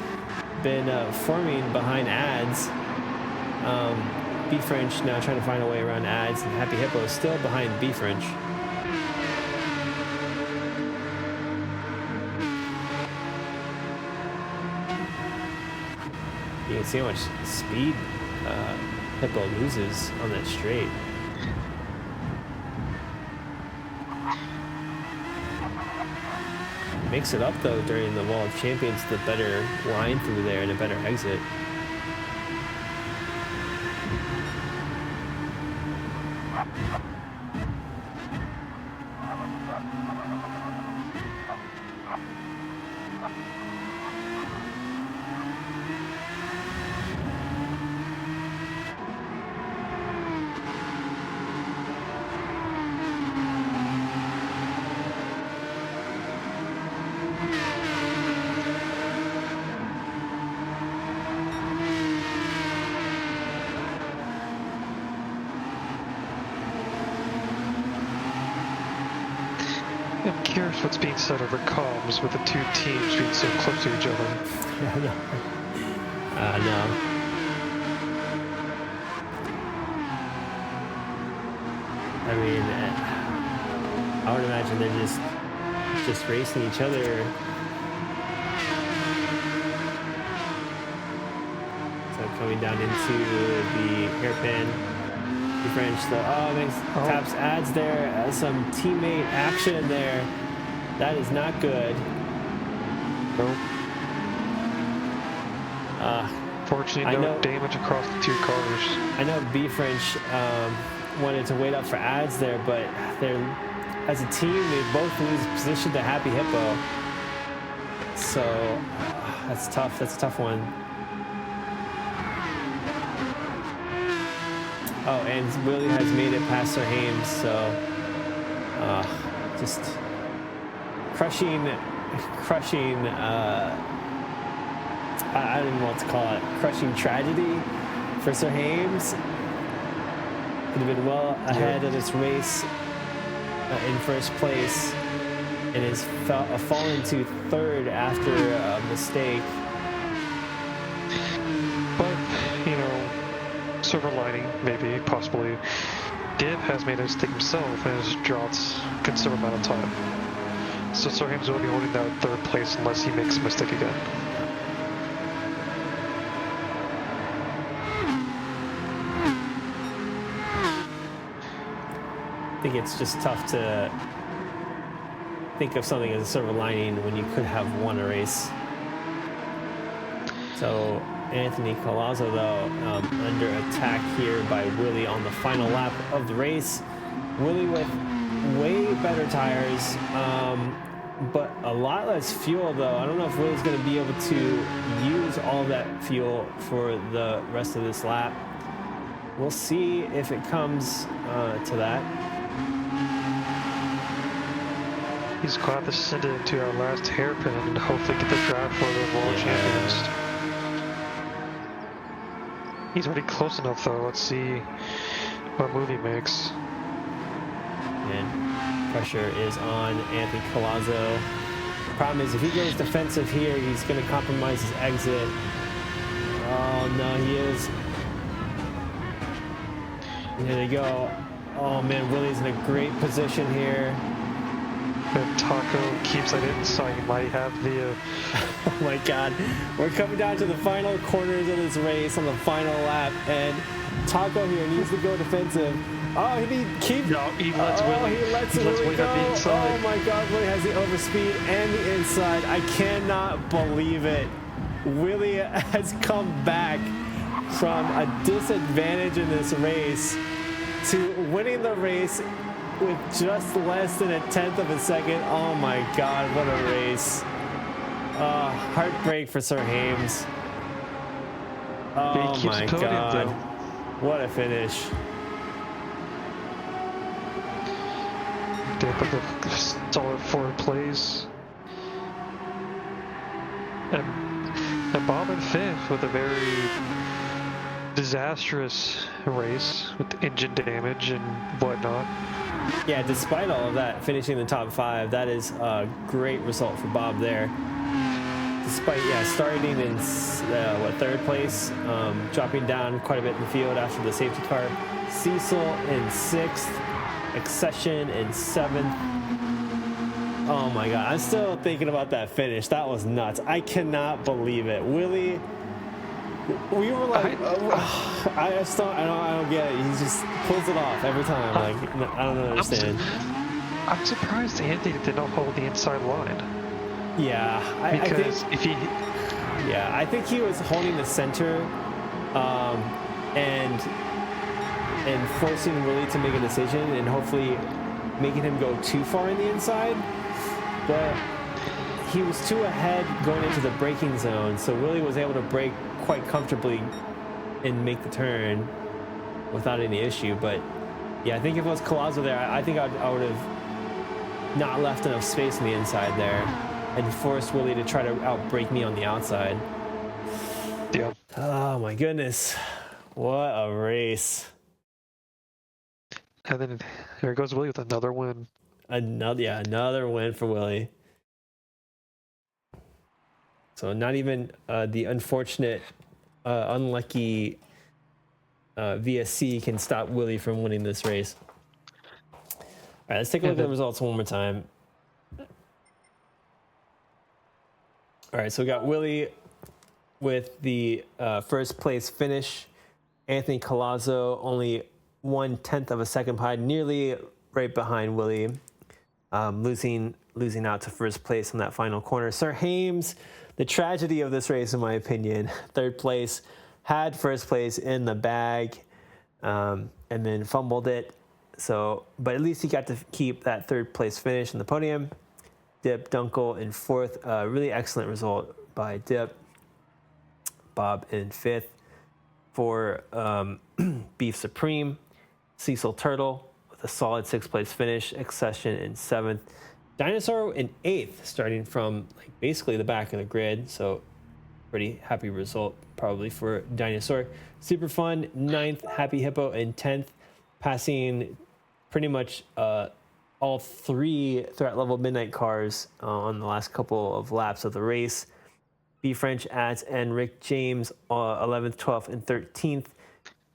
been forming behind Ads. B French now trying to find a way around Ads, and Happy Hippo is still behind B French. You can see how much speed Hippo loses on that straight. Makes it up though during the Wall of Champions, the better line through there and a better exit. I'm curious what's being said over comms with the two teams being so close to each other. No. I mean, I would imagine they're just racing each other. So coming down into the hairpin. French taps Ads there. Some teammate action there. That is not good. Nope. Fortunately, no damage across the two cars. I know B French wanted to wait up for Ads there, but they're as a team they both lose position to Happy Hippo. So that's tough. That's a tough one. Oh, and Willie has made it past Sir Hames, so just crushing, I don't know what to call it, crushing tragedy for Sir Hames. Could have been well ahead of this race in first place, and has fallen to 3rd after a mistake. But, you know, silver lining, maybe, possibly. Dib has made a mistake himself and has dropped a considerable amount of time. So Sir Hames will be holding that 3rd place unless he makes a mistake again. I think it's just tough think of something as a silver lining when you could have won a race. So Anthony Colazzo, though, under attack here by Willie on the final lap of the race. Willie with way better tires, but a lot less fuel, though. I don't know if Willie's going to be able to use all that fuel for the rest of this lap. We'll see if it comes to that. He's glad to send it into our last hairpin and hopefully get the drive for the World Champions. He's already close enough, though. Let's see what move he makes. And pressure is on Anthony Colazzo. Problem is, if he goes defensive here, he's going to compromise his exit. Oh, no, he is. And there they go. Oh, man, Willie's in a great position here. And Taco keeps like inside. He might have the. Oh my God, we're coming down to the final corners of this race on the final lap, and Taco here needs to go defensive. Oh, he keeps. No, he lets Willie. He lets Willie go. Have the inside. Oh my God, Willie has the overspeed and the inside. I cannot believe it. Willie has come back from a disadvantage in this race to winning the race with just less than 1/10 of a second. Oh my God, what a race. Heartbreak for Sir Hames. Oh my God. What a finish. They put the solid forward plays. And Bob in fifth with a very disastrous race with engine damage and whatnot. Yeah, despite all of that, finishing in the top 5, that is a great result for Bob there. Despite, starting in, third place, dropping down quite a bit in the field after the safety car. Cecil in 6th, Accession in 7th. Oh my God, I'm still thinking about that finish. That was nuts. I cannot believe it. Willie, we were like, I don't get it. He just pulls it off every time. Like, I don't understand. I'm surprised Anthony did not hold the inside line. Yeah, I think he was holding the center, and forcing Willie to make a decision, and hopefully making him go too far in the inside. But he was too ahead going into the braking zone, so Willie was able to brake quite comfortably and make the turn without any issue. But yeah, I think if it was Colazzo there, I think I would have not left enough space on the inside there and forced Willie to try to outbrake me on the outside. Yeah. Oh my goodness, what a race. And then here goes Willie with another win. Another win for Willie. So not even the unfortunate, unlucky VSC can stop Willie from winning this race. All right, let's take a look at the results one more time. All right, so we got Willie with the first place finish. Anthony Colazzo only 1/10 of a second behind, nearly right behind Willie, losing out to first place in that final corner. Sir Hames, the tragedy of this race, in my opinion, third place, had first place in the bag, and then fumbled it. So, but at least he got to keep that third place finish in the podium. Dip Dunkel in 4th, really excellent result by Dip. Bob in 5th for Beef Supreme. Cecil Turtle with a solid 6th place finish. Accession in 7th. Dinosaur in 8th, starting from like basically the back of the grid. So pretty happy result probably for Dinosaur. Super Fun 9th. Happy Hippo in 10th, passing pretty much all 3 threat level midnight cars on the last couple of laps of the race. B French Ads and Rick James 11th, 12th, and 13th,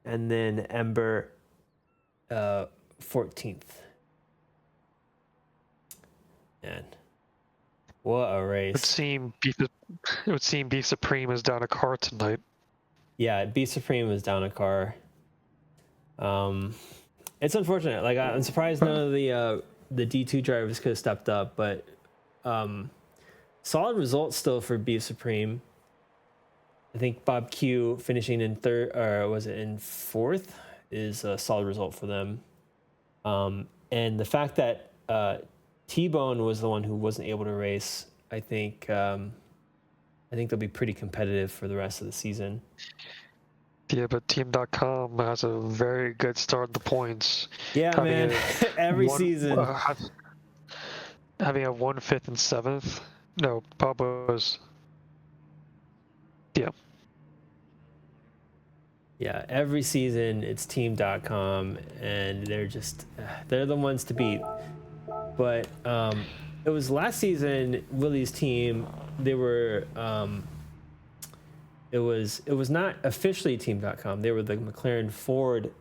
and then Ember 14th. And what a race! It would seem Beef Supreme is down a car tonight. Yeah, Beef Supreme is down a car. It's unfortunate. Like, I'm surprised none of the D2 drivers could have stepped up, but solid results still for Beef Supreme. I think Bob Q finishing in third, or was it in fourth, is a solid result for them. And the fact that T-Bone was the one who wasn't able to race, I think they'll be pretty competitive for the rest of the season. Yeah, but Team.com has a very good start in the points. Yeah, man. Every season. Having a 1, 5th, and 7th. No, Bob was. Yeah. Yeah, every season it's Team.com, and they're the ones to beat. But it was last season, Willie's team, they were. It was not officially Team.com. They were the McLaren Ford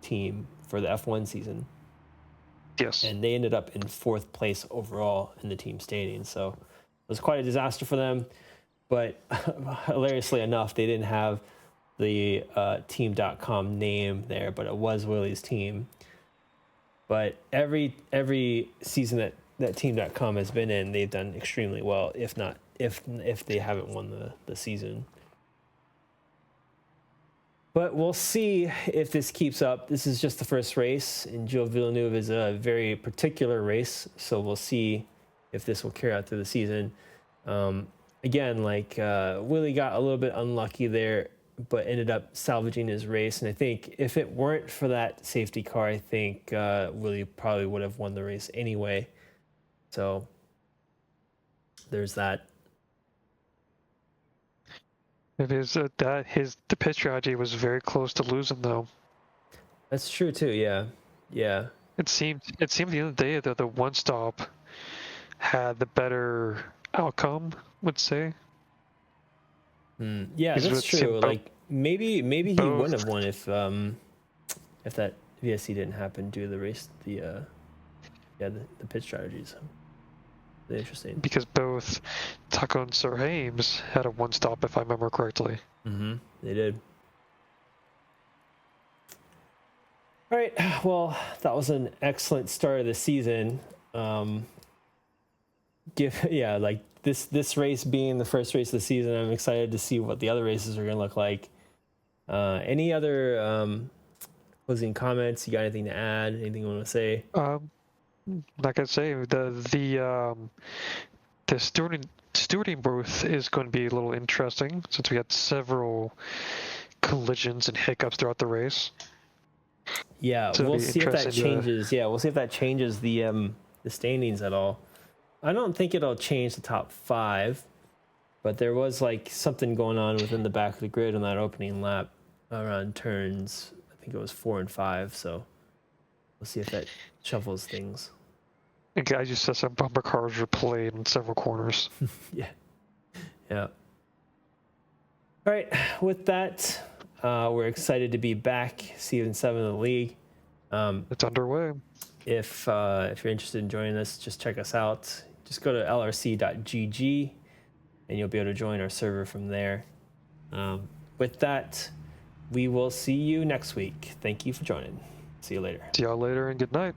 team for the F1 season. Yes. And they ended up in fourth place overall in the team standings. So it was quite a disaster for them. But hilariously enough, they didn't have the Team.com name there, but it was Willie's team. But every season that Team.com has been in, they've done extremely well, if they haven't won the season. But we'll see if this keeps up. This is just the first race, and Gilles Villeneuve is a very particular race, so we'll see if this will carry out through the season. Again, Willie got a little bit unlucky there, but ended up salvaging his race. And I think if it weren't for that safety car, I think Willie probably would have won the race anyway. So there's that. It is that the pit strategy was very close to losing, though. That's true too. Yeah. It seemed at the end of the day that the one stop had the better outcome, would say. Yeah, that's true. Maybe he wouldn't have won if that VSC didn't happen due to the race, the pit strategies. Interesting. Because both Taco and Sir Hames had a one stop, if I remember correctly. Mm-hmm. They did. All right. Well, that was an excellent start of the season. This race being the first race of the season, I'm excited to see what the other races are going to look like. Any other closing comments? You got anything to add? Anything you want to say? Like I say, the stewarding booth is going to be a little interesting since we had several collisions and hiccups throughout the race. Yeah, so we'll see if that changes. Yeah, we'll see if that changes the standings at all. I don't think it'll change the top 5, but there was something going on within the back of the grid on that opening lap around turns. I think it was 4 and 5. So we'll see if that shuffles things. And guys, you said some bumper cars were played in several corners. Yeah. All right. With that, we're excited to be back, season 7 of the league. It's underway. If you're interested in joining us, just check us out. Just go to lrc.gg, and you'll be able to join our server from there. With that, we will see you next week. Thank you for joining. See you later. See y'all later, and good night.